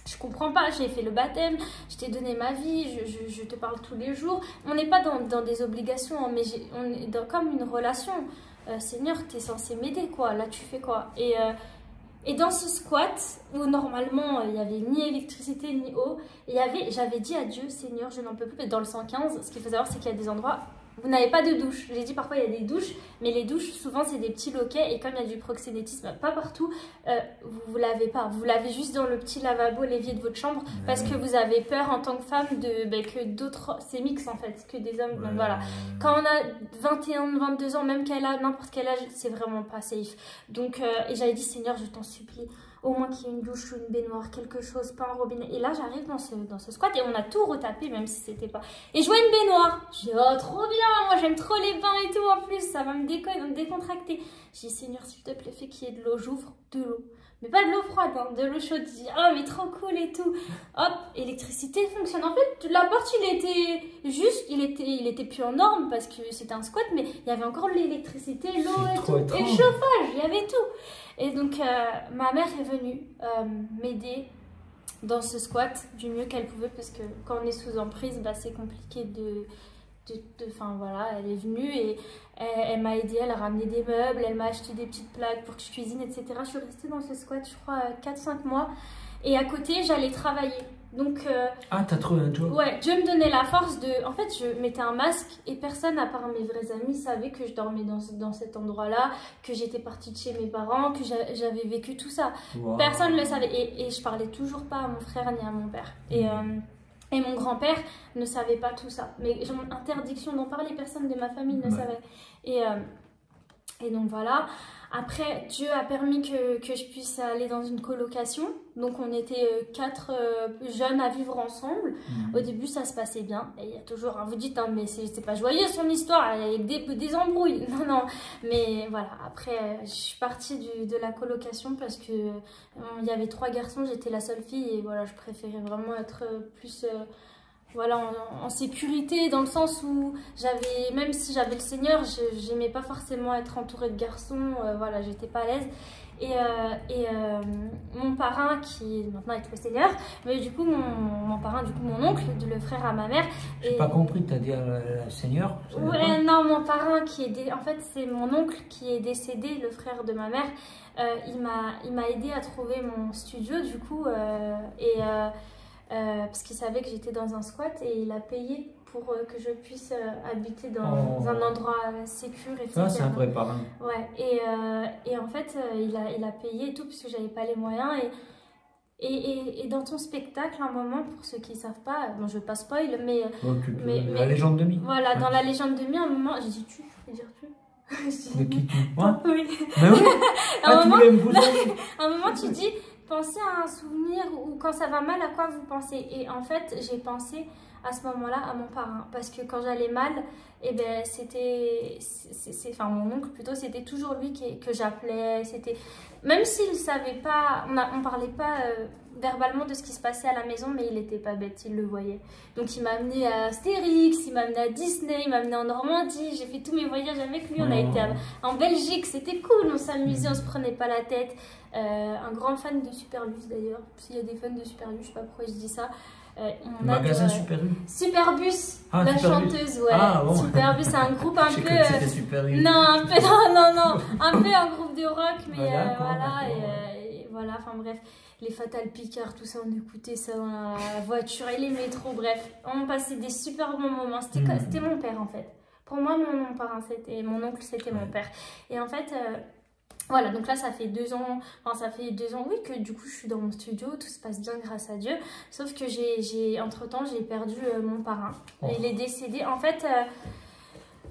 Je comprends pas, j'ai fait le baptême, je t'ai donné ma vie, je te parle tous les jours. On n'est pas dans des obligations, hein, mais on est comme une relation. Seigneur, tu es censé m'aider, quoi. Là, tu fais quoi? Et dans ce squat, où normalement, il n'y avait ni électricité ni eau, j'avais dit à Dieu, Seigneur, je n'en peux plus. Dans le 115, ce qu'il faut savoir, c'est qu'il y a des endroits... Vous n'avez pas de douche. J'ai dit parfois il y a des douches, mais les douches souvent c'est des petits loquets et comme il y a du proxénétisme pas partout, vous lavez pas. Vous lavez juste dans le petit lavabo, l'évier de votre chambre parce que vous avez peur en tant que femme que d'autres, c'est mix en fait, que des hommes. Donc voilà. Quand on a 21, 22 ans, même qu'elle a n'importe quel âge, c'est vraiment pas safe. Donc et j'avais dit Seigneur, je t'en supplie. Au moins qu'il y ait une douche ou une baignoire, quelque chose, pas un robinet. Et là, j'arrive dans ce squat et on a tout retapé, même si c'était pas... Et je vois une baignoire. Je dis, oh, trop bien, moi j'aime trop les bains et tout, en plus, ça va me décontracter. Je dis, Seigneur, s'il te plaît, fais qu'il y ait de l'eau. J'ouvre de l'eau. Mais pas de l'eau froide, hein, de l'eau chaude. Je dis, oh, mais trop cool et tout. Hop, électricité fonctionne. En fait, la porte, il était plus en norme parce que c'était un squat, mais il y avait encore l'électricité, l'eau et tout. Et le chauffage, il y avait tout. Et donc, ma mère est venue m'aider dans ce squat du mieux qu'elle pouvait parce que quand on est sous emprise, c'est compliqué enfin voilà, elle est venue et elle m'a aidée, elle a ramené des meubles, elle m'a acheté des petites plaques pour que je cuisine, etc. Je suis restée dans ce squat, je crois, 4-5 mois. Et à côté, j'allais travailler. Donc, t'as trouvé un job? Ouais, Dieu me donnait la force de... En fait, je mettais un masque et personne, à part mes vrais amis, savait que je dormais dans cet endroit-là, que j'étais partie de chez mes parents, que j'avais vécu tout ça. Wow. Personne ne le savait. Et je parlais toujours pas à mon frère ni à mon père. Et mon grand-père ne savait pas tout ça. Mais j'ai interdiction d'en parler, personne de ma famille ne savait. Et donc voilà. Après, Dieu a permis que je puisse aller dans une colocation. Donc on était 4 jeunes à vivre ensemble. Au début, ça se passait bien. Et il y a toujours, vous dites, hein, mais c'est pas joyeux son histoire, il y a des embrouilles. Non. Mais voilà, après, je suis partie de la colocation parce que il y avait 3 garçons, j'étais la seule fille. Et voilà, je préférais vraiment être plus... voilà, en sécurité, dans le sens où même si j'avais le Seigneur, j'aimais pas forcément être entourée de garçons, voilà, j'étais pas à l'aise. Et mon parrain, qui maintenant est au Seigneur, mais du coup, mon parrain, du coup, mon oncle, le frère à ma mère. J'ai pas compris, t'as dit le Seigneur? Ouais, non, mon parrain en fait, c'est mon oncle qui est décédé, le frère de ma mère. Il m'a aidé à trouver mon studio, du coup, parce qu'il savait que j'étais dans un squat et il a payé pour que je puisse habiter dans un endroit sécure, etc. Ça, c'est un vrai parrain. Ouais, et en fait, il a payé et tout, parce que j'avais pas les moyens. Et dans ton spectacle, à un moment, pour ceux qui ne savent pas, bon, je ne veux pas spoil, mais, La légende de Mi. Voilà, dans la légende de Mi, à un moment, j'ai dit tu, je peux dire tu. De qui tu moi? Oui. Mais oui. À un un moment, tu dis, pensez à un souvenir ou quand ça va mal, à quoi vous pensez. Et en fait, j'ai pensé à ce moment-là à mon parrain. Parce que quand j'allais mal, eh ben, enfin mon oncle plutôt, c'était toujours lui que j'appelais. Même s'il ne savait pas, on parlait pas verbalement de ce qui se passait à la maison, mais il n'était pas bête, il le voyait. Donc il m'a amené à Astérix, il m'a amené à Disney, il m'a amené en Normandie, j'ai fait tous mes voyages avec lui, on a été en Belgique, c'était cool, on s'amusait, on se prenait pas la tête. Un grand fan de Superbus d'ailleurs, s'il y a des fans de Superbus, je sais pas pourquoi je dis ça. Magasin Superbus. Superbus, la chanteuse, ouais. Ah, bon. Superbus, c'est un groupe un peu. C'était Superbus. Non, un peu, non, un peu un groupe de rock, mais voilà. Et voilà, enfin bref, les Fatal Picard, tout ça, on écoutait ça dans la voiture et les métros, bref, on passait des super bons moments. C'était mon père en fait. Pour moi, mon parrain, mon oncle, c'était mon père. Et en fait. Voilà, donc là, ça fait 2 ans, oui, que du coup, je suis dans mon studio, tout se passe bien grâce à Dieu. Sauf que entre-temps, j'ai perdu mon parrain. Il est décédé. En fait,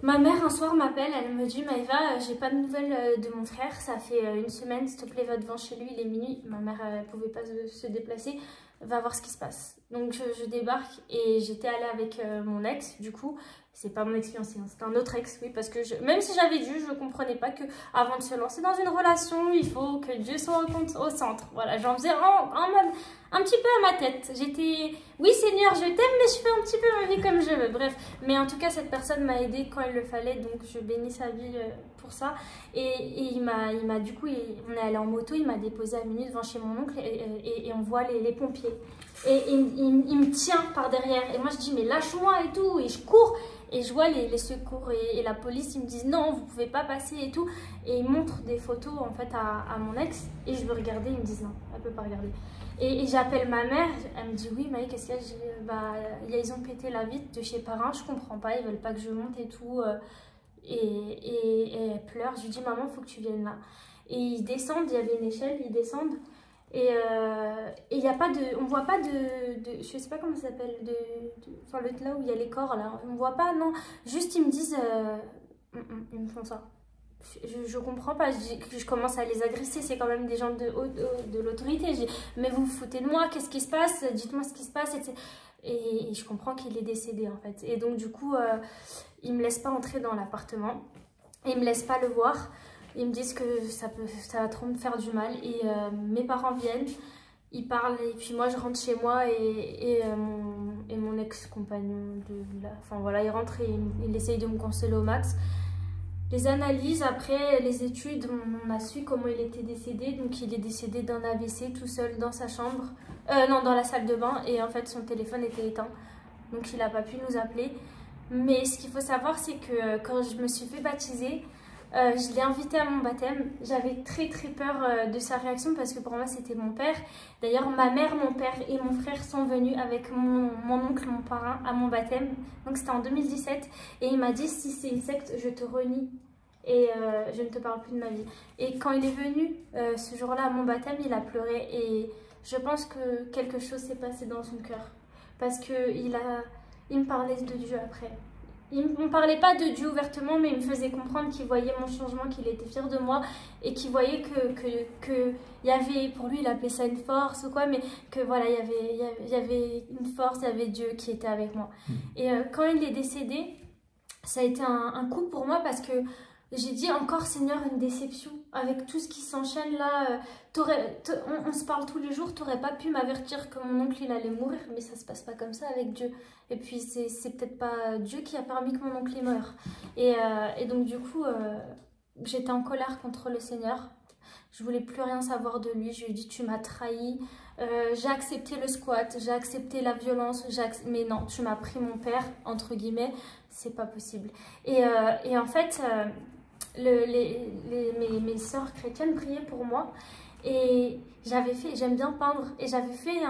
ma mère, un soir, m'appelle, elle me dit, Maëva, j'ai pas de nouvelles de mon frère, ça fait 1 semaine, s'il te plaît, va devant chez lui, il est minuit. Ma mère, elle pouvait pas se déplacer, va voir ce qui se passe. Donc, je débarque et j'étais allée avec mon ex, du coup. C'est pas mon ex-fiancé, hein, c'est un autre ex, oui, parce que même si j'avais dû, je comprenais pas que avant de se lancer dans une relation, il faut que Dieu soit au centre. Voilà, j'en faisais un petit peu à ma tête. J'étais, oui Seigneur, je t'aime, mais je fais un petit peu ma vie comme je veux. Bref, mais en tout cas, cette personne m'a aidée quand il le fallait, donc je bénis sa vie pour ça. Et il m'a du coup, on est allé en moto, il m'a déposé à minuit devant chez mon oncle et on voit les pompiers. Et il me tient par derrière. Et moi, je dis, mais lâche-moi et tout. Et je cours. Et je vois les secours et la police, ils me disent non, vous pouvez pas passer et tout. Et ils montrent des photos en fait à mon ex. Et je veux regarder, ils me disent non, elle peut pas regarder. Et j'appelle ma mère, elle me dit oui, Maï, qu'est-ce qu'il y a? Ils ont pété la vitre de chez parrain, je comprends pas, ils veulent pas que je monte et tout. Et elle pleure, je lui dis maman, faut que tu viennes là. Et ils descendent, il y avait une échelle, ils descendent. Et il y a pas on voit pas je sais pas comment ça s'appelle, enfin là où il y a les corps là, on voit pas, non, juste ils me disent, ils me font ça. Je comprends pas, je commence à les agresser, c'est quand même des gens de l'autorité. Je dis, mais vous vous foutez de moi, qu'est-ce qui se passe? Dites-moi ce qui se passe. Et je comprends qu'il est décédé en fait. Et donc du coup, ils me laissent pas entrer dans l'appartement, ils me laissent pas le voir. Ils me disent que ça va trop me faire du mal. Et mes parents viennent, ils parlent, et puis moi je rentre chez moi et mon ex-compagnon, enfin voilà, il rentre et il essaye de me consoler au max. Les analyses, après les études, on a su comment il était décédé. Donc il est décédé d'un AVC tout seul dans sa chambre, non, dans la salle de bain. Et en fait son téléphone était éteint, donc il n'a pas pu nous appeler. Mais ce qu'il faut savoir, c'est que quand je me suis fait baptiser, je l'ai invité à mon baptême. J'avais très peur de sa réaction parce que pour moi c'était mon père. D'ailleurs ma mère, mon père et mon frère sont venus avec mon oncle, mon parrain à mon baptême. Donc c'était en 2017 et il m'a dit si c'est une secte je te renie et je ne te parle plus de ma vie. Et quand il est venu ce jour-là à mon baptême, il a pleuré et je pense que quelque chose s'est passé dans son cœur parce que il me parlait de Dieu après. Il ne me parlait pas de Dieu ouvertement, mais il me faisait comprendre qu'il voyait mon changement, qu'il était fier de moi et qu'il voyait que y avait, pour lui, il appelait ça une force ou quoi, mais que voilà, il y avait une force, il y avait Dieu qui était avec moi. Et quand il est décédé, ça a été un coup pour moi parce que j'ai dit encore Seigneur, une déception avec tout ce qui s'enchaîne là. On se parle tous les jours, t'aurais pas pu m'avertir que mon oncle il allait mourir, mais ça se passe pas comme ça avec Dieu. Et puis c'est peut-être pas Dieu qui a permis que mon oncle il meure. Et donc du coup, j'étais en colère contre le Seigneur. Je voulais plus rien savoir de lui. Je lui ai dit tu m'as trahi. J'ai accepté le squat, j'ai accepté la violence, mais non, tu m'as pris mon père entre guillemets. C'est pas possible. Et en fait. Mes sœurs chrétiennes priaient pour moi Et j'aime bien peindre, et j'avais fait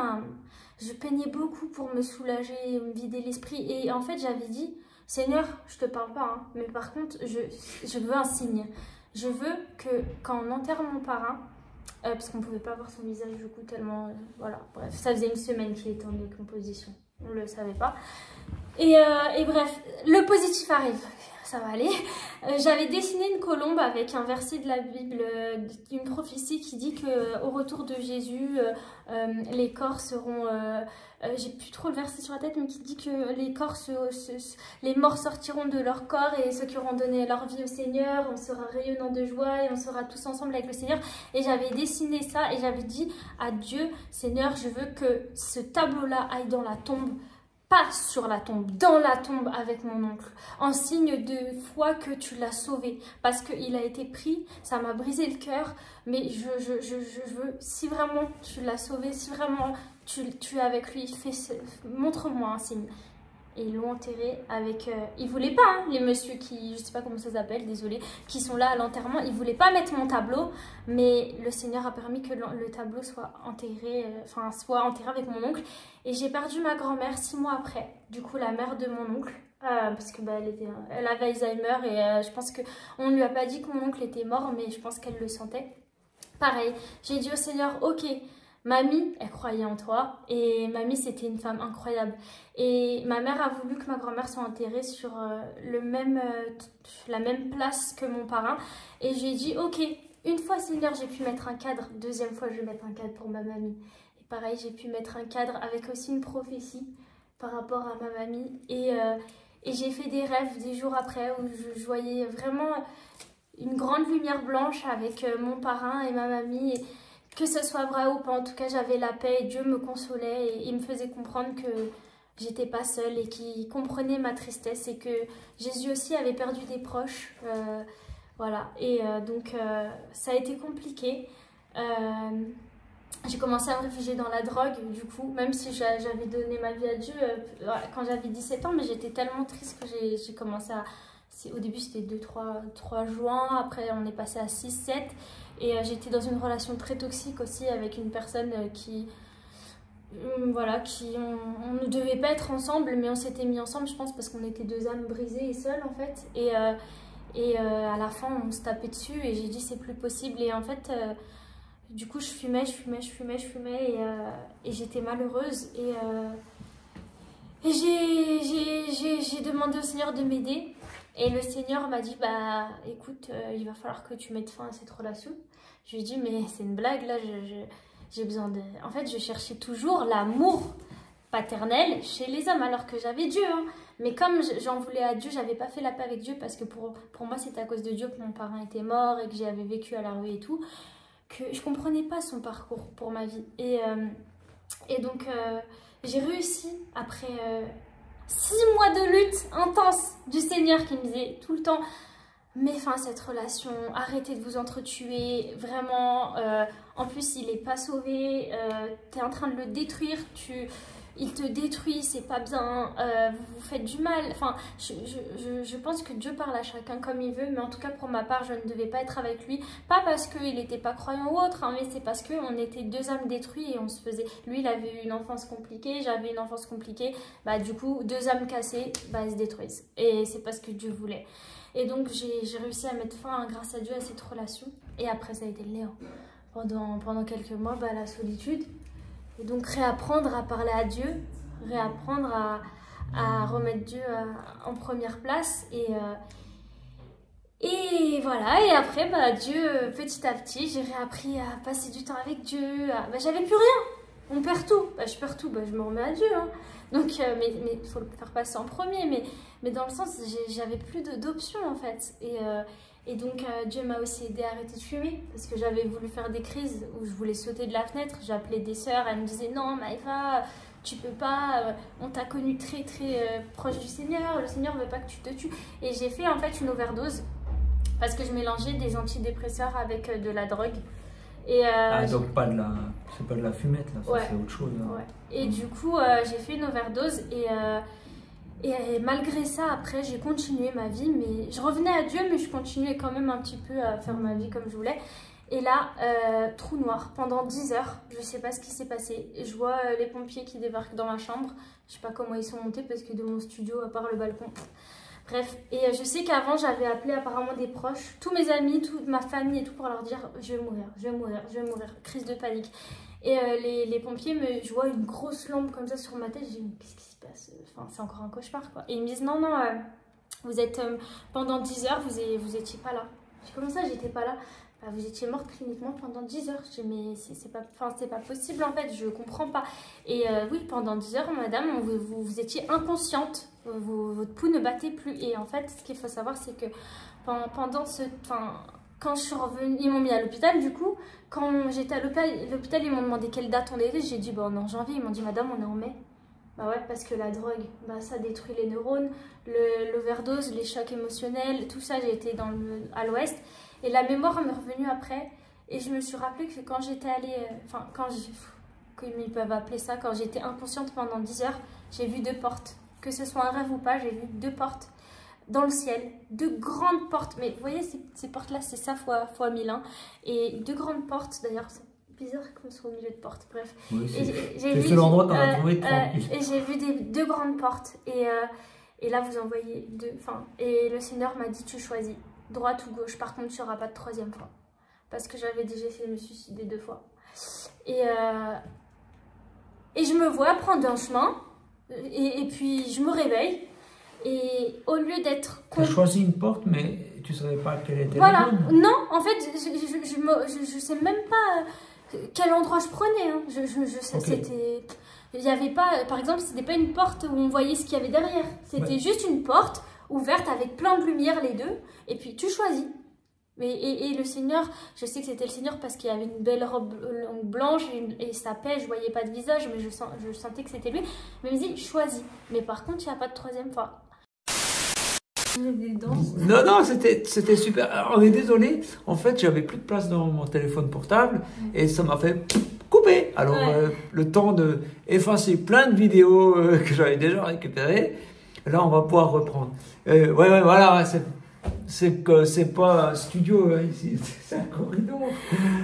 je peignais beaucoup pour me soulager, me vider l'esprit. Et en fait, j'avais dit, Seigneur, je te parle pas, hein, mais par contre, je veux un signe. Je veux que quand on enterre mon parrain, parce qu'on pouvait pas voir son visage du coup tellement, voilà, bref, ça faisait une semaine qu'il était en décomposition, on le savait pas. Et bref, le positif arrive. Ça va aller. J'avais dessiné une colombe avec un verset de la Bible, une prophétie qui dit que au retour de Jésus, les corps seront... j'ai plus trop le verset sur la tête, mais qui dit que les morts sortiront de leur corps et ceux qui auront donné leur vie au Seigneur, on sera rayonnant de joie et on sera tous ensemble avec le Seigneur. Et j'avais dessiné ça et j'avais dit à Dieu, Seigneur, je veux que ce tableau-là aille dans la tombe. Pas sur la tombe, dans la tombe avec mon oncle, en signe de foi que tu l'as sauvé, parce qu'il a été pris, ça m'a brisé le cœur, mais je veux, si vraiment tu l'as sauvé, si vraiment tu es avec lui, montre-moi un signe. Et ils l'ont enterré avec... ils voulaient pas, hein, les messieurs qui, je sais pas comment ça s'appelle, désolé, qui sont là à l'enterrement, ils voulaient pas mettre mon tableau, mais le Seigneur a permis que le tableau soit enterré, soit enterré avec mon oncle. Et j'ai perdu ma grand-mère 6 mois après, du coup la mère de mon oncle, parce que elle avait Alzheimer et je pense qu'on ne lui a pas dit que mon oncle était mort, mais je pense qu'elle le sentait. Pareil, j'ai dit au Seigneur, ok, mamie, elle croyait en toi, et mamie c'était une femme incroyable. Et ma mère a voulu que ma grand-mère soit enterrée sur la même place que mon parrain. Et j'ai dit, ok, une fois Seigneur, j'ai pu mettre un cadre, deuxième fois je vais mettre un cadre pour ma mamie. Et pareil, j'ai pu mettre un cadre avec aussi une prophétie par rapport à ma mamie. Et j'ai fait des rêves des jours après où je voyais vraiment une grande lumière blanche avec mon parrain et ma mamie. Et que ce soit vrai ou pas, en tout cas j'avais la paix et Dieu me consolait et il me faisait comprendre que j'étais pas seule et qu'il comprenait ma tristesse et que Jésus aussi avait perdu des proches. Voilà, et donc ça a été compliqué. J'ai commencé à me réfugier dans la drogue, du coup, même si j'avais donné ma vie à Dieu quand j'avais 17 ans, mais j'étais tellement triste que j'ai commencé à... Au début c'était 3 joints, après on est passé à 6, 7, et j'étais dans une relation très toxique aussi avec une personne voilà, on ne devait pas être ensemble, mais on s'était mis ensemble, je pense, parce qu'on était 2 âmes brisées et seules en fait, et à la fin on se tapait dessus et j'ai dit c'est plus possible, et en fait du coup je fumais et j'étais malheureuse, et j'ai demandé au Seigneur de m'aider. Et le Seigneur m'a dit, bah écoute, il va falloir que tu mettes fin à cette relation. Je lui ai dit, mais c'est une blague, là, j'ai besoin de... En fait, je cherchais toujours l'amour paternel chez les hommes, alors que j'avais Dieu. Hein. Mais comme j'en voulais à Dieu, j'avais pas fait la paix avec Dieu, parce que pour moi, c'était à cause de Dieu que mon parrain était mort et que j'avais vécu à la rue et tout, que je comprenais pas son parcours pour ma vie. Et donc, j'ai réussi, après... 6 mois de lutte intense du Seigneur qui me disait tout le temps, mets fin à cette relation, arrêtez de vous entretuer, vraiment, en plus il n'est pas sauvé, tu es en train de le détruire, il te détruit, c'est pas bien, vous vous faites du mal. Enfin, je pense que Dieu parle à chacun comme il veut, mais en tout cas pour ma part, je ne devais pas être avec lui. Pas parce qu'il n'était pas croyant ou autre, hein, mais c'est parce qu'on était 2 âmes détruites et on se faisait... Lui, il avait eu une enfance compliquée, j'avais une enfance compliquée. Bah, du coup, 2 âmes cassées, bah, elles se détruisent. Et c'est parce que Dieu voulait. Et donc, j'ai réussi à mettre fin, grâce à Dieu, à cette relation. Et après, ça a été le néant. Pendant quelques mois, bah, la solitude. Et donc réapprendre à parler à Dieu, réapprendre à remettre Dieu en première place. Et voilà, et après, bah, Dieu, petit à petit, j'ai réappris à passer du temps avec Dieu. Bah, j'avais plus rien, on perd tout. Bah, je perds tout, bah, je me remets à Dieu. Hein. Donc, mais il faut le faire passer en premier. Mais dans le sens, j'avais plus d'options en fait. Et donc Dieu m'a aussi aidé à arrêter de fumer, parce que j'avais voulu faire des crises où je voulais sauter de la fenêtre. J'appelais des sœurs, elles me disaient non Maïva, tu peux pas, on t'a connu très proche du Seigneur, le Seigneur veut pas que tu te tues. Et j'ai fait en fait une overdose, parce que je mélangeais des antidépresseurs avec de la drogue. Et donc c'est pas de la fumette là, ça, ouais. C'est autre chose. Hein. Ouais. Et du coup j'ai fait une overdose et malgré ça, après, j'ai continué ma vie, mais je revenais à Dieu, mais je continuais quand même un petit peu à faire ma vie comme je voulais. Et là, trou noir, pendant 10 heures, je sais pas ce qui s'est passé. Je vois les pompiers qui débarquent dans ma chambre. Je sais pas comment ils sont montés parce que de mon studio, à part le balcon. Bref, et je sais qu'avant, j'avais appelé apparemment des proches, tous mes amis, toute ma famille et tout pour leur dire je vais mourir, je vais mourir, je vais mourir. Crise de panique. Et les pompiers, je vois une grosse lampe comme ça sur ma tête. Je dis, mais qu'est-ce qui se passe? Enfin, c'est encore un cauchemar, quoi. Et ils me disent, non, vous êtes, pendant 10 heures, vous étiez pas là. Je dis, comment ça, j'étais pas là? Bah, vous étiez morte cliniquement pendant 10 heures. Je dis, mais c'est pas possible, en fait, je comprends pas. Et oui, pendant 10 heures, madame, vous étiez inconsciente. Votre pouls ne battait plus. Et en fait, ce qu'il faut savoir, c'est que pendant quand je suis revenue, ils m'ont mis à l'hôpital, du coup. Quand j'étais à l'hôpital, ils m'ont demandé quelle date on était. J'ai dit, bon, on est en janvier. Ils m'ont dit, madame, on est en mai. Bah ouais, parce que la drogue, bah, ça détruit les neurones, l'overdose, les chocs émotionnels, tout ça, j'ai été à l'ouest. Et la mémoire m'est revenue après. Et je me suis rappelé que quand j'étais allée, comme ils peuvent appeler ça, quand j'étais inconsciente pendant 10 heures, j'ai vu 2 portes. Que ce soit un rêve ou pas, j'ai vu 2 portes dans le ciel, 2 grandes portes. Mais vous voyez, ces portes-là, c'est ça fois 1000. Hein. Et 2 grandes portes, d'ailleurs, c'est bizarre qu'on soit au milieu de portes, bref. Oui, c'est seul endroit qu'on a trouvé tranquille. Et j'ai vu 2 grandes portes. Et là, vous en voyez 2. Et le Seigneur m'a dit, tu choisis, droite ou gauche. Par contre, tu n'auras pas de 3e fois. Parce que j'avais déjà essayé de me suicider 2 fois. Et je me vois prendre un chemin. Et puis, je me réveille. Et au lieu d'être... Tu as choisi une porte, mais tu ne savais pas quelle était voilà. la bonne. Non, en fait, je sais même pas quel endroit je prenais. Hein. Je sais, okay. C'était... Il n'y avait pas... Par exemple, c'était pas une porte où on voyait ce qu'il y avait derrière. C'était juste une porte ouverte avec plein de lumière, les 2. Et puis, tu choisis. Et le Seigneur, je sais que c'était le Seigneur parce qu'il y avait une belle robe blanche et sa paix, je voyais pas de visage, mais je sentais que c'était lui. Mais il me dit, choisis. Mais par contre, il n'y a pas de 3e fois. Non, c'était super. Alors, on est désolé. En fait, j'avais plus de place dans mon téléphone portable et ça m'a fait couper. Alors, le temps de effacer plein de vidéos que j'avais déjà récupérées. Là, on va pouvoir reprendre. Voilà, c'est pas un studio ici, c'est un corridor.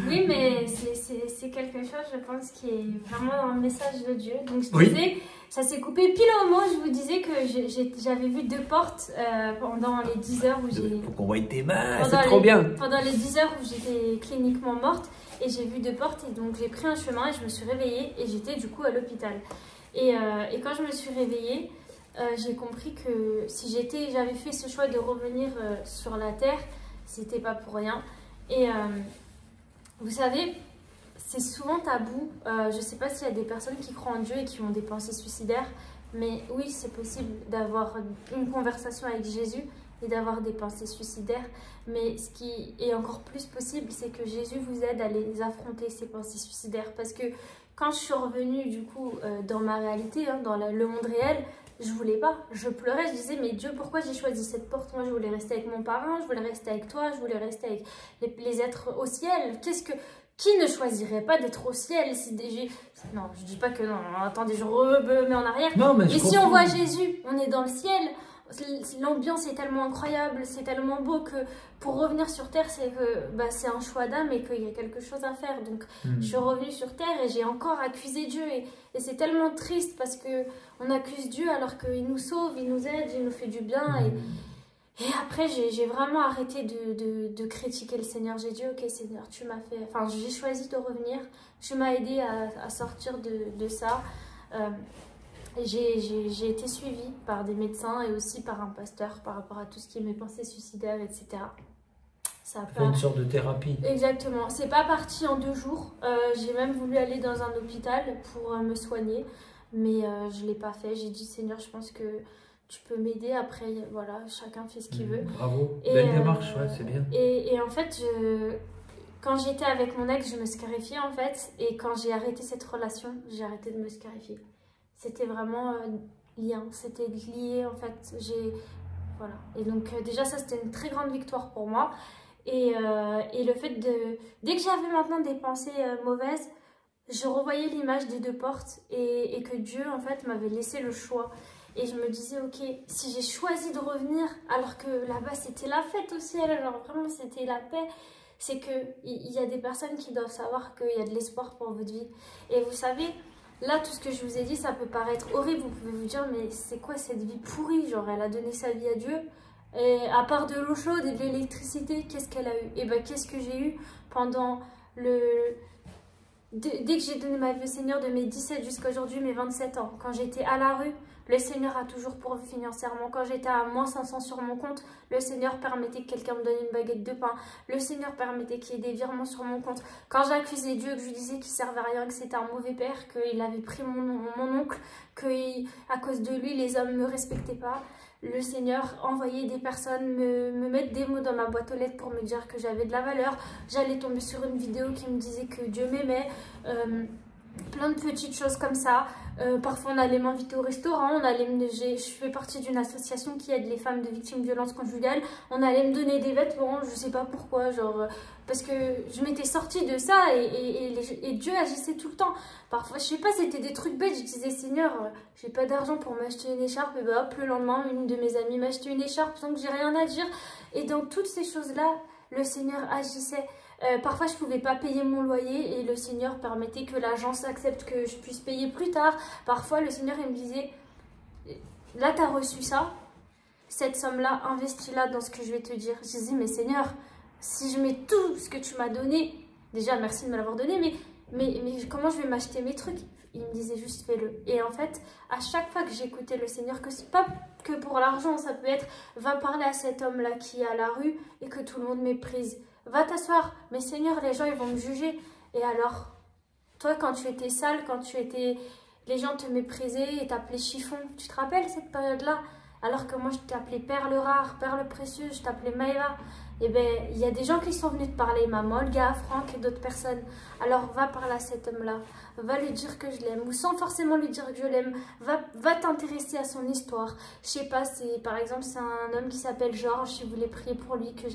Oui, mais c'est quelque chose, je pense, qui est vraiment dans le message de Dieu. Donc, je disais, ça s'est coupé pile au moment où je vous disais que j'avais vu 2 portes pendant les 10 heures où j'ai... Faut qu'on voie tes mains, c'est trop bien. Pendant les 10 heures où j'étais cliniquement morte, et j'ai vu 2 portes, et donc j'ai pris un chemin et je me suis réveillée, et j'étais du coup à l'hôpital. Et quand je me suis réveillée, j'ai compris que si j'avais fait ce choix de revenir sur la terre, c'était pas pour rien. Et vous savez, c'est souvent tabou. Je sais pas s'il y a des personnes qui croient en Dieu et qui ont des pensées suicidaires, mais oui, c'est possible d'avoir une conversation avec Jésus et d'avoir des pensées suicidaires. Mais ce qui est encore plus possible, c'est que Jésus vous aide à les affronter, ces pensées suicidaires. Parce que quand je suis revenue du coup dans ma réalité, hein, dans le monde réel, je voulais pas, je pleurais, je disais mais Dieu, pourquoi j'ai choisi cette porte? Moi je voulais rester avec mon parrain, je voulais rester avec toi, je voulais rester avec les êtres au ciel. Qui ne choisirait pas d'être au ciel non, je dis pas que non, attendez, je remets en arrière. Non, mais si on voit Jésus, on est dans le ciel. L'ambiance est tellement incroyable, c'est tellement beau que pour revenir sur terre, c'est un choix d'âme et qu'il y a quelque chose à faire. Donc je suis revenue sur terre et j'ai encore accusé Dieu et c'est tellement triste parce que on accuse Dieu alors qu'il nous sauve, il nous aide, il nous fait du bien. Et après j'ai vraiment arrêté de critiquer le Seigneur. J'ai dit ok Seigneur, tu m'as fait, enfin j'ai choisi de revenir, tu m'as aidé à sortir de ça. J'ai été suivie par des médecins et aussi par un pasteur par rapport à tout ce qui est mes pensées suicidaires, etc. Ça a fait une sorte de thérapie. Exactement. C'est pas parti en 2 jours. J'ai même voulu aller dans un hôpital pour me soigner, mais je l'ai pas fait. J'ai dit Seigneur, je pense que tu peux m'aider. Après, voilà, chacun fait ce qu'il veut. Bravo, belle démarche, ouais, c'est bien. Et en fait, quand j'étais avec mon ex, je me scarifiais en fait. Et quand j'ai arrêté cette relation, j'ai arrêté de me scarifier. C'était vraiment lien, c'était lié en fait. Voilà. Et donc déjà ça c'était une très grande victoire pour moi. Et le fait dès que j'avais maintenant des pensées mauvaises, je revoyais l'image des 2 portes et que Dieu en fait m'avait laissé le choix. Et je me disais ok, si j'ai choisi de revenir alors que là-bas c'était la fête au ciel, alors vraiment c'était la paix. c'est qu'il y a des personnes qui doivent savoir qu'il y a de l'espoir pour votre vie. Et vous savez, là, tout ce que je vous ai dit, ça peut paraître horrible. Vous pouvez vous dire, mais c'est quoi cette vie pourrie? Genre, elle a donné sa vie à Dieu. Et à part de l'eau chaude et de l'électricité, qu'est-ce qu'elle a eu? Et ben, qu'est-ce que j'ai eu pendant le... Dès que j'ai donné ma vie au Seigneur, de mes 17 jusqu'à aujourd'hui, mes 27 ans, quand j'étais à la rue, le Seigneur a toujours pourvu financièrement. Quand j'étais à moins 500 sur mon compte, le Seigneur permettait que quelqu'un me donne une baguette de pain. Le Seigneur permettait qu'il y ait des virements sur mon compte. Quand j'accusais Dieu, que je lui disais qu'il servait à rien, que c'était un mauvais père, qu'il avait pris mon oncle, qu'à cause de lui, les hommes ne me respectaient pas, le Seigneur envoyait des personnes me mettre des mots dans ma boîte aux lettres pour me dire que j'avais de la valeur. J'allais tomber sur une vidéo qui me disait que Dieu m'aimait. Plein de petites choses comme ça. Parfois on allait m'inviter au restaurant, je fais partie d'une association qui aide les femmes de victimes de violences conjugales. On allait me donner des vêtements, je sais pas pourquoi, genre parce que je m'étais sortie de ça et Dieu agissait tout le temps. Parfois, je sais pas, c'était des trucs bêtes, je disais Seigneur, j'ai pas d'argent pour m'acheter une écharpe, et bah hop, le lendemain, une de mes amies m'a acheté une écharpe sans que j'ai rien à dire. Et dans toutes ces choses-là, le Seigneur agissait. Parfois je pouvais pas payer mon loyer et le Seigneur permettait que l'agence accepte que je puisse payer plus tard. Parfois le Seigneur il me disait, là tu as reçu ça, cette somme là, investis-la dans ce que je vais te dire. Je disais mais Seigneur, si je mets tout ce que tu m'as donné, déjà merci de me l'avoir donné, mais comment je vais m'acheter mes trucs? Il me disait juste fais-le. Et en fait, à chaque fois que j'écoutais le Seigneur, que c'est pas que pour l'argent, ça peut être va parler à cet homme-là qui est à la rue et que tout le monde méprise. Va t'asseoir, mais Seigneur, les gens ils vont me juger. Et alors, toi quand tu étais sale, les gens te méprisaient et t'appelaient chiffon. Tu te rappelles cette période-là? Alors que moi je t'appelais perle rare, perle précieuse, je t'appelais Maëva. Et bien, il y a des gens qui sont venus te parler, maman, Olga, Franck et d'autres personnes. Alors va parler à cet homme-là, va lui dire que je l'aime, ou sans forcément lui dire que je l'aime, va t'intéresser à son histoire. Je sais pas, par exemple, c'est un homme qui s'appelle Georges, si vous voulez prier pour lui, que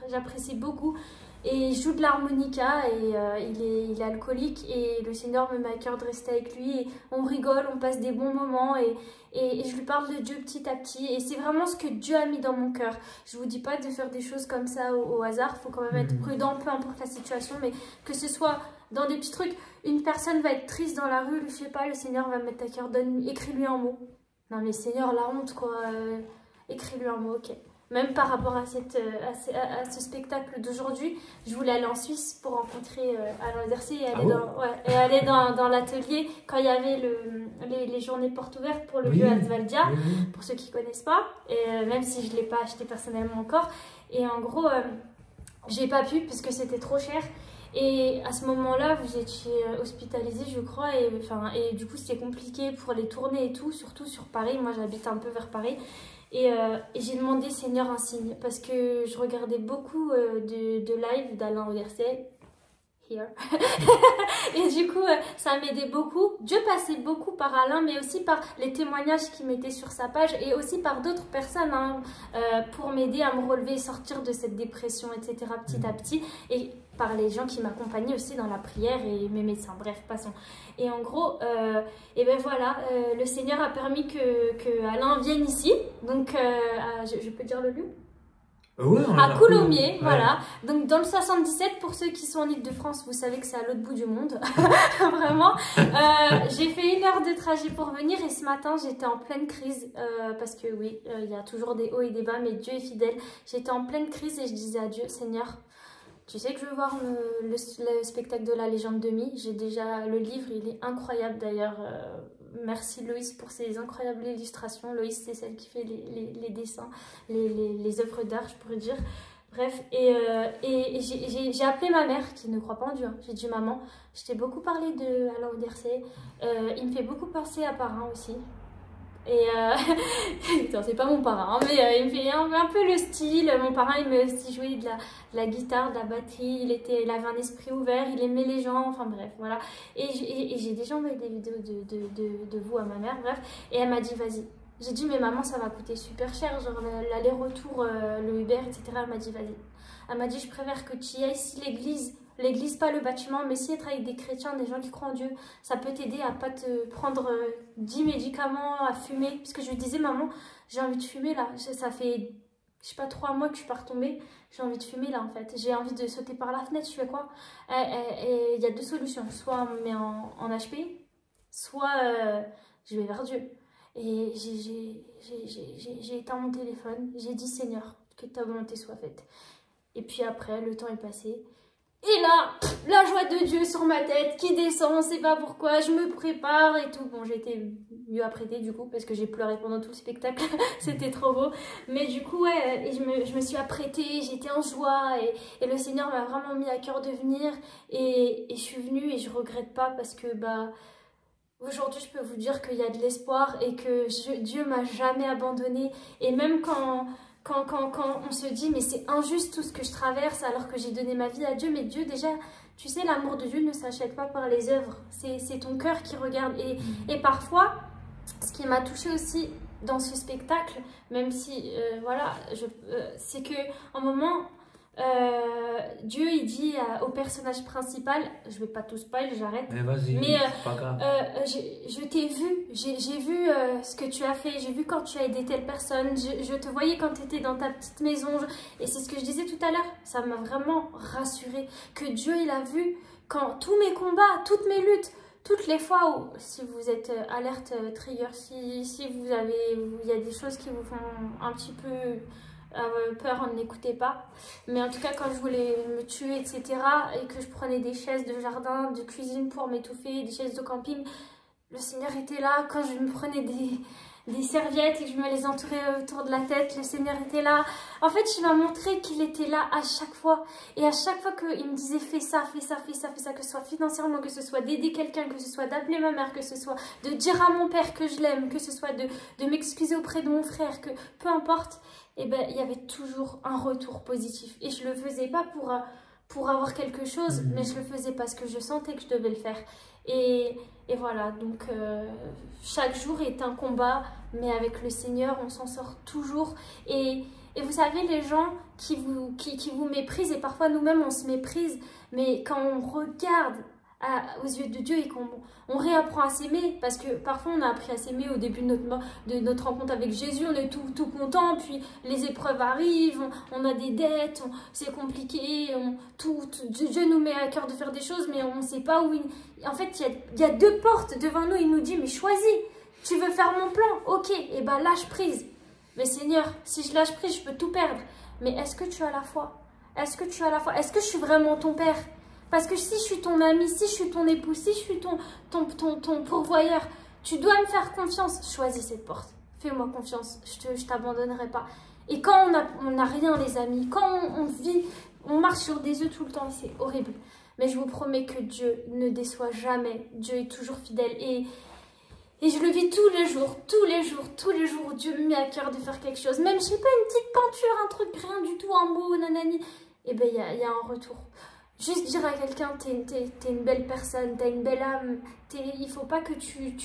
j'apprécie beaucoup. Et il joue de l'harmonica et il est alcoolique et le Seigneur me met à cœur de rester avec lui et on rigole, on passe des bons moments et je lui parle de Dieu petit à petit et c'est vraiment ce que Dieu a mis dans mon cœur. Je vous dis pas de faire des choses comme ça au hasard, il faut quand même être prudent, peu importe la situation, mais que ce soit dans des petits trucs, une personne va être triste dans la rue, je sais pas, le Seigneur va me mettre à cœur, écris-lui un mot. Non mais Seigneur, la honte quoi, écris-lui un mot, ok. Même par rapport à ce spectacle d'aujourd'hui, je voulais aller en Suisse pour rencontrer Alain Dercier et aller dans l'atelier quand il y avait les journées portes ouvertes pour le jeu Asvaldia, pour ceux qui ne connaissent pas, et, même si je ne l'ai pas acheté personnellement encore. Et en gros, j'ai pas pu parce que c'était trop cher. Et à ce moment-là, vous étiez hospitalisé, je crois, et du coup, c'était compliqué pour les tournées et tout, surtout sur Paris. Moi, j'habite un peu vers Paris. Et j'ai demandé Seigneur un signe parce que je regardais beaucoup de live d'Alain Auderset. Here. Et du coup, ça m'aidait beaucoup. Dieu passait beaucoup par Alain, mais aussi par les témoignages qu'il mettait sur sa page et aussi par d'autres personnes pour m'aider à me relever et sortir de cette dépression, etc. petit à petit. Et par les gens qui m'accompagnaient aussi dans la prière et mes médecins. Bref, passons. Et en gros, et ben voilà, le Seigneur a permis que Alain vienne ici. Donc, je peux dire le lieu? Ouais, à Coulommiers, voilà. Donc dans le 77, pour ceux qui sont en Île-de-France, vous savez que c'est à l'autre bout du monde, vraiment. J'ai fait 1 heure de trajet pour venir et ce matin j'étais en pleine crise parce que oui, il y a toujours des hauts et des bas, mais Dieu est fidèle. J'étais en pleine crise et je disais à Dieu, Seigneur, tu sais que je veux voir le spectacle de la légende de Mi. J'ai déjà le livre, il est incroyable d'ailleurs. Merci Loïs pour ces incroyables illustrations. Loïs, c'est celle qui fait les dessins, les œuvres d'art, je pourrais dire. Bref, et j'ai appelé ma mère qui ne croit pas en Dieu. J'ai dit maman, je t'ai beaucoup parlé de Alain Auderset. Il me fait beaucoup penser à Parrain aussi. Et c'est pas mon parrain, hein, mais il me fait un peu le style. Mon parrain, il me aussi joué de la guitare, de la batterie. Il avait un esprit ouvert, il aimait les gens. Enfin bref, voilà. Et j'ai déjà envoyé des vidéos de vous à ma mère, bref. Et elle m'a dit, vas-y. J'ai dit, mais maman, ça va coûter super cher, genre l'aller-retour, le Uber, etc. Elle m'a dit, vas-y. Elle m'a dit, je préfère que tu y ailles si l'église, pas le bâtiment, mais si être avec des chrétiens, des gens qui croient en Dieu, ça peut t'aider à pas te prendre 10 médicaments, à fumer. Parce que je lui disais, maman, j'ai envie de fumer là, ça fait je sais pas, 3 mois que je suis pas retombée, j'ai envie de fumer là en fait. J'ai envie de sauter par la fenêtre, je fais quoi? Et il y a 2 solutions. Soit on me met en HP, soit je vais vers Dieu. Et j'ai éteint mon téléphone, j'ai dit Seigneur, que ta volonté soit faite. Et puis après, le temps est passé. Et là, la joie de Dieu sur ma tête qui descend, on sait pas pourquoi, je me prépare et tout. Bon, j'étais mieux apprêtée du coup parce que j'ai pleuré pendant tout le spectacle, c'était trop beau. Mais du coup, ouais, et je me suis apprêtée, j'étais en joie et le Seigneur m'a vraiment mis à cœur de venir. Et je suis venue et je regrette pas parce que bah aujourd'hui, je peux vous dire qu'il y a de l'espoir et que Dieu m'a jamais abandonnée. Et même quand on se dit mais c'est injuste tout ce que je traverse alors que j'ai donné ma vie à Dieu, mais Dieu déjà, tu sais, l'amour de Dieu ne s'achète pas par les œuvres, c'est ton cœur qui regarde. Et parfois, ce qui m'a touchée aussi dans ce spectacle, même si, voilà, c'est que un moment, Dieu il dit au personnage principal, je vais pas tout spoil, j'arrête. Mais vas-y, c'est pas grave. Je t'ai vu, j'ai vu ce que tu as fait, j'ai vu quand tu as aidé telle personne, je te voyais quand tu étais dans ta petite maison, et c'est ce que je disais tout à l'heure, ça m'a vraiment rassurée, que Dieu il a vu quand tous mes combats, toutes mes luttes, toutes les fois où, si vous êtes alerte trigger, si vous avez, il y a des choses qui vous font un petit peu peur, n'écoutez pas. Mais en tout cas, quand je voulais me tuer, etc., et que je prenais des chaises de jardin, de cuisine pour m'étouffer, des chaises de camping, le Seigneur était là. Quand je me prenais des serviettes et que je me les entourais autour de la tête, le Seigneur était là. En fait, il m'a montré qu'il était là à chaque fois. Et à chaque fois qu'il me disait fais ça, fais ça, fais ça, fais ça, que ce soit financièrement, que ce soit d'aider quelqu'un, que ce soit d'appeler ma mère, que ce soit de dire à mon père que je l'aime, que ce soit de m'excuser auprès de mon frère, que peu importe, et ben il y avait toujours un retour positif. Et je le faisais pas pour avoir quelque chose, mais je le faisais parce que je sentais que je devais le faire. Et voilà, donc chaque jour est un combat, mais avec le Seigneur, on s'en sort toujours. Et vous savez, les gens qui vous méprisent, et parfois nous-mêmes on se méprise, mais quand on regarde aux yeux de Dieu et qu'on réapprend à s'aimer, parce que parfois on a appris à s'aimer au début de notre rencontre avec Jésus, on est tout content, puis les épreuves arrivent, on a des dettes, c'est compliqué, Dieu nous met à cœur de faire des choses, mais on ne sait pas où en fait il y a 2 portes devant nous, il nous dit mais choisis, tu veux faire mon plan, ok, et ben lâche prise. Mais Seigneur, si je lâche prise, je peux tout perdre. Mais est-ce que tu as la foi? Est-ce que tu as la foi? Est-ce que je suis vraiment ton père? Parce que si je suis ton ami, si je suis ton époux, si je suis ton pourvoyeur, tu dois me faire confiance. Choisis cette porte. Fais-moi confiance. Je t'abandonnerai pas. Et quand on n'a rien, les amis, quand on vit, on marche sur des œufs tout le temps, c'est horrible. Mais je vous promets que Dieu ne déçoit jamais. Dieu est toujours fidèle. Et je le vis tous les jours, tous les jours, tous les jours. Dieu me met à cœur de faire quelque chose. Même, je sais pas, une petite peinture, un truc, rien du tout, un mot, nanani. Et ben, il y a un retour. Juste dire à quelqu'un, t'es une belle personne, t'as une belle âme. Il faut pas que tu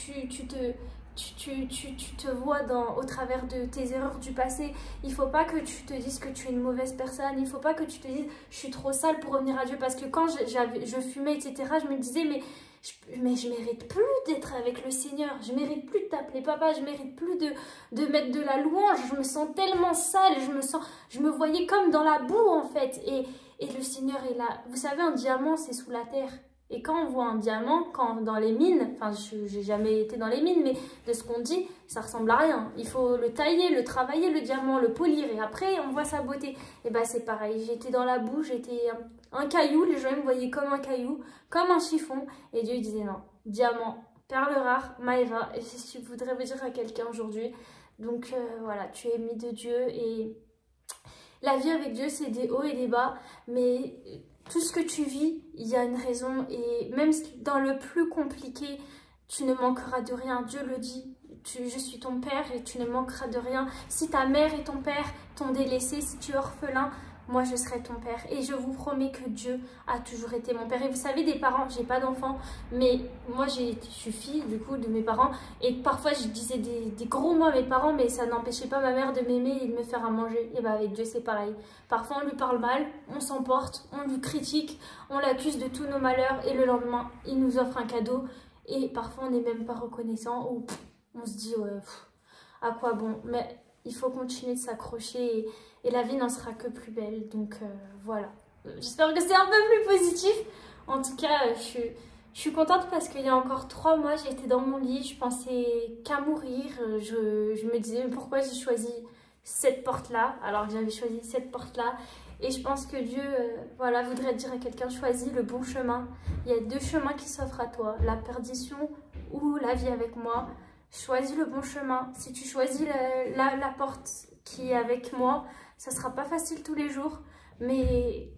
te vois au travers de tes erreurs du passé. Il faut pas que tu te dises que tu es une mauvaise personne. Il faut pas que tu te dises, je suis trop sale pour revenir à Dieu. Parce que quand je fumais, etc., je me disais, mais je mérite plus d'être avec le Seigneur, je mérite plus de t'appeler papa, je mérite plus de mettre de la louange, je me sens tellement sale, je me voyais comme dans la boue en fait, et le Seigneur est là. Vous savez, un diamant c'est sous la terre, et quand on voit un diamant, dans les mines, enfin j'ai jamais été dans les mines, mais de ce qu'on dit, ça ressemble à rien. Il faut le tailler, le travailler, le diamant, le polir, et après on voit sa beauté. Et ben c'est pareil, j'étais dans la boue, j'étais un caillou, les gens me voyaient comme un caillou, comme un chiffon, et Dieu il disait non, diamant, perle rare, Maëva, et c'est ce que je voudrais vous dire à quelqu'un aujourd'hui. Donc voilà, tu es aimé de Dieu, et la vie avec Dieu c'est des hauts et des bas, mais tout ce que tu vis, il y a une raison, et même dans le plus compliqué, tu ne manqueras de rien. Dieu le dit, je suis ton père et tu ne manqueras de rien. Si ta mère et ton père t'ont délaissé, si tu es orphelin, moi je serai ton père. Et je vous promets que Dieu a toujours été mon père. Et vous savez, des parents, j'ai pas d'enfants, mais moi je suis fille du coup de mes parents. Et parfois je disais des gros mots à mes parents, mais ça n'empêchait pas ma mère de m'aimer et de me faire à manger. Et bah avec Dieu c'est pareil. Parfois on lui parle mal, on s'emporte, on lui critique, on l'accuse de tous nos malheurs. Et le lendemain, il nous offre un cadeau. Et parfois on n'est même pas reconnaissant, ou on se dit ouais, à quoi bon. Mais il faut continuer de s'accrocher et la vie n'en sera que plus belle. Donc voilà. J'espère que c'est un peu plus positif. En tout cas, je suis contente parce qu'il y a encore 3 mois, j'étais dans mon lit, je pensais qu'à mourir. Je me disais pourquoi j'ai choisi cette porte-là, alors que j'avais choisi cette porte-là. Et je pense que Dieu voilà, voudrait dire à quelqu'un, choisis le bon chemin. Il y a 2 chemins qui s'offrent à toi, la perdition ou la vie avec moi. Choisis le bon chemin. Si tu choisis la porte qui est avec moi, ça sera pas facile tous les jours, mais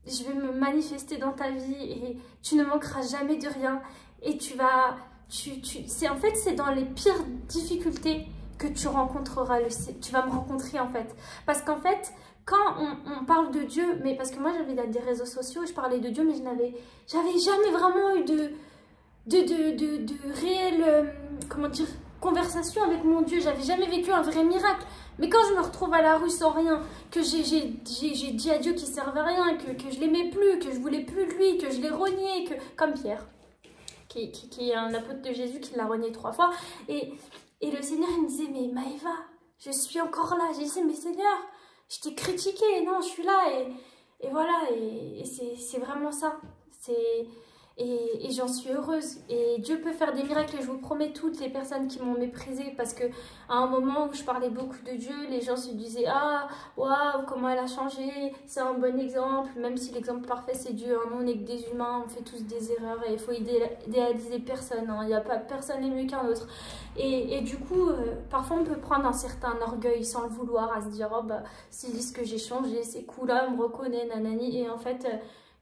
je vais me manifester dans ta vie et tu ne manqueras jamais de rien. Et tu vas... en fait, c'est dans les pires difficultés que tu rencontreras tu vas me rencontrer en fait. Parce qu'en fait, quand on parle de Dieu, mais parce que moi j'avais des réseaux sociaux, je parlais de Dieu, mais j'avais jamais vraiment eu de réelle, comment dire, conversation avec mon Dieu. J'avais jamais vécu un vrai miracle. Mais quand je me retrouve à la rue sans rien, que j'ai dit à Dieu qu'il servait à rien, que je l'aimais plus, que je voulais plus de lui, que je l'ai renié, comme Pierre, qui est un apôtre de Jésus, qui l'a renié 3 fois. Et le Seigneur, il me disait, mais Maëva, je suis encore là. J'ai dit, mais Seigneur, je t'ai critiqué, non, je suis là. Et voilà, et c'est vraiment ça. Et j'en suis heureuse. Et Dieu peut faire des miracles. Et je vous promets, toutes les personnes qui m'ont méprisée, parce que à un moment où je parlais beaucoup de Dieu, les gens se disaient, ah, waouh, comment elle a changé, c'est un bon exemple. Même si l'exemple parfait c'est Dieu, hein, nous on n'est que des humains, on fait tous des erreurs et il faut idéaliser personne, hein. Il n'y a pas personne n'est mieux qu'un autre. Et du coup, parfois on peut prendre un certain orgueil sans le vouloir, à se dire, oh bah, s'ils disent que j'ai changé, c'est cool, là, on me reconnaît, nanani. Et en fait,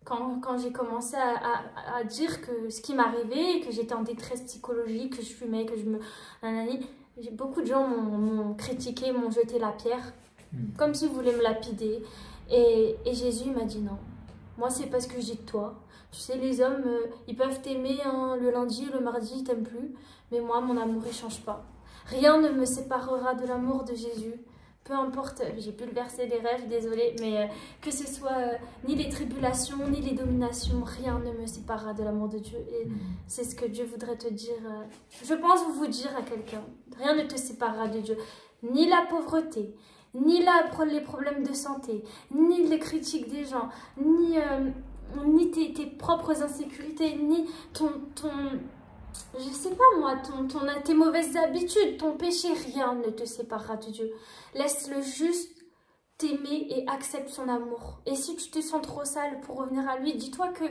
quand j'ai commencé à dire que ce qui m'arrivait, que j'étais en détresse psychologique, que je fumais, que je me... nanani, beaucoup de gens m'ont critiqué, m'ont jeté la pierre, comme s'ils voulaient me lapider. Et Jésus m'a dit non. Moi, c'est parce que j'ai de toi. Tu sais, les hommes, ils peuvent t'aimer hein, le lundi, le mardi, ils t'aiment plus. Mais moi, mon amour, il change pas. Rien ne me séparera de l'amour de Jésus. Peu importe, j'ai pu le verser des rêves, désolée, mais que ce soit ni les tribulations, ni les dominations, rien ne me séparera de l'amour de Dieu. Et c'est ce que Dieu voudrait te dire, je pense vous dire à quelqu'un. Rien ne te séparera de Dieu. Ni la pauvreté, ni les problèmes de santé, ni les critiques des gens, ni tes propres insécurités, ni je sais pas moi, tes mauvaises habitudes, ton péché, rien ne te séparera de Dieu. Laisse-le juste t'aimer et accepte son amour. Et si tu te sens trop sale pour revenir à lui, dis-toi que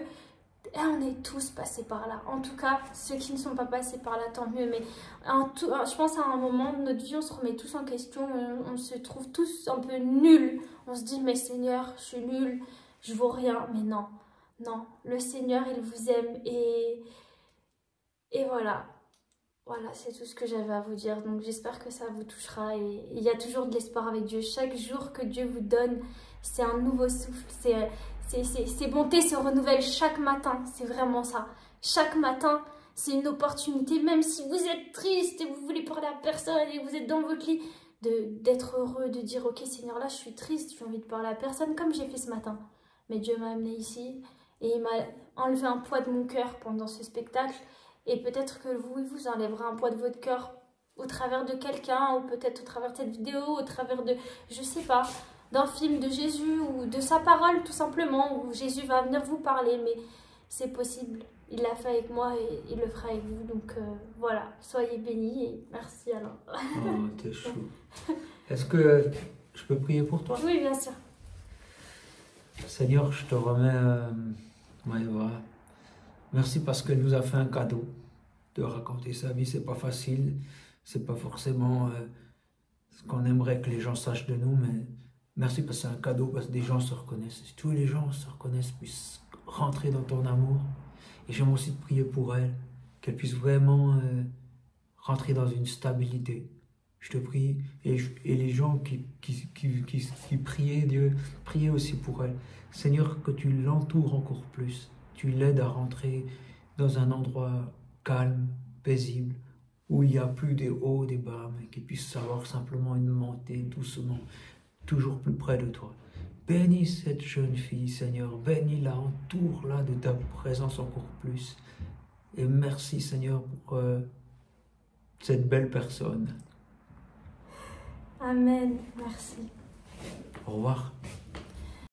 on est tous passés par là. En tout cas, ceux qui ne sont pas passés par là, tant mieux. Mais je pense à un moment de notre vie, on se remet tous en question, on se trouve tous un peu nuls. On se dit, mais Seigneur, je suis nulle, je vaux rien. Mais non, non, le Seigneur, il vous aime et voilà, c'est tout ce que j'avais à vous dire. Donc j'espère que ça vous touchera. Et il y a toujours de l'espoir avec Dieu. Chaque jour que Dieu vous donne, c'est un nouveau souffle. Ses bontés se renouvellent chaque matin. C'est vraiment ça. Chaque matin, c'est une opportunité. Même si vous êtes triste et vous voulez parler à personne et vous êtes dans votre lit, d'être heureux, de dire, ok Seigneur, là je suis triste, j'ai envie de parler à personne, comme j'ai fait ce matin. Mais Dieu m'a amené ici et il m'a enlevé un poids de mon cœur pendant ce spectacle. Et peut-être que vous enlèverez un poids de votre cœur au travers de quelqu'un, ou peut-être au travers de cette vidéo, au travers de, je sais pas, d'un film de Jésus, ou de sa parole tout simplement, où Jésus va venir vous parler, mais c'est possible. Il l'a fait avec moi et il le fera avec vous. Donc voilà, soyez bénis et merci Alain. Oh, t'es chou. Est-ce que je peux prier pour toi? Oui, bien sûr. Seigneur, je te remets Maëva. Merci parce qu'elle nous a fait un cadeau de raconter sa vie. C'est pas facile, c'est pas forcément ce qu'on aimerait que les gens sachent de nous, mais merci parce que c'est un cadeau, parce que des gens se reconnaissent. Si tous les gens se reconnaissent, puissent rentrer dans ton amour. Et j'aime aussi te prier pour elle, qu'elle puisse vraiment rentrer dans une stabilité. Je te prie, et les gens qui priaient Dieu, priez aussi pour elle. Seigneur, que tu l'entoures encore plus. Tu l'aides à rentrer dans un endroit calme, paisible, où il n'y a plus des hauts, des bas, mais qu'il puisse savoir simplement monter doucement, toujours plus près de toi. Bénis cette jeune fille, Seigneur, bénis-la, entoure-la de ta présence encore plus. Et merci, Seigneur, pour cette belle personne. Amen. Merci. Au revoir.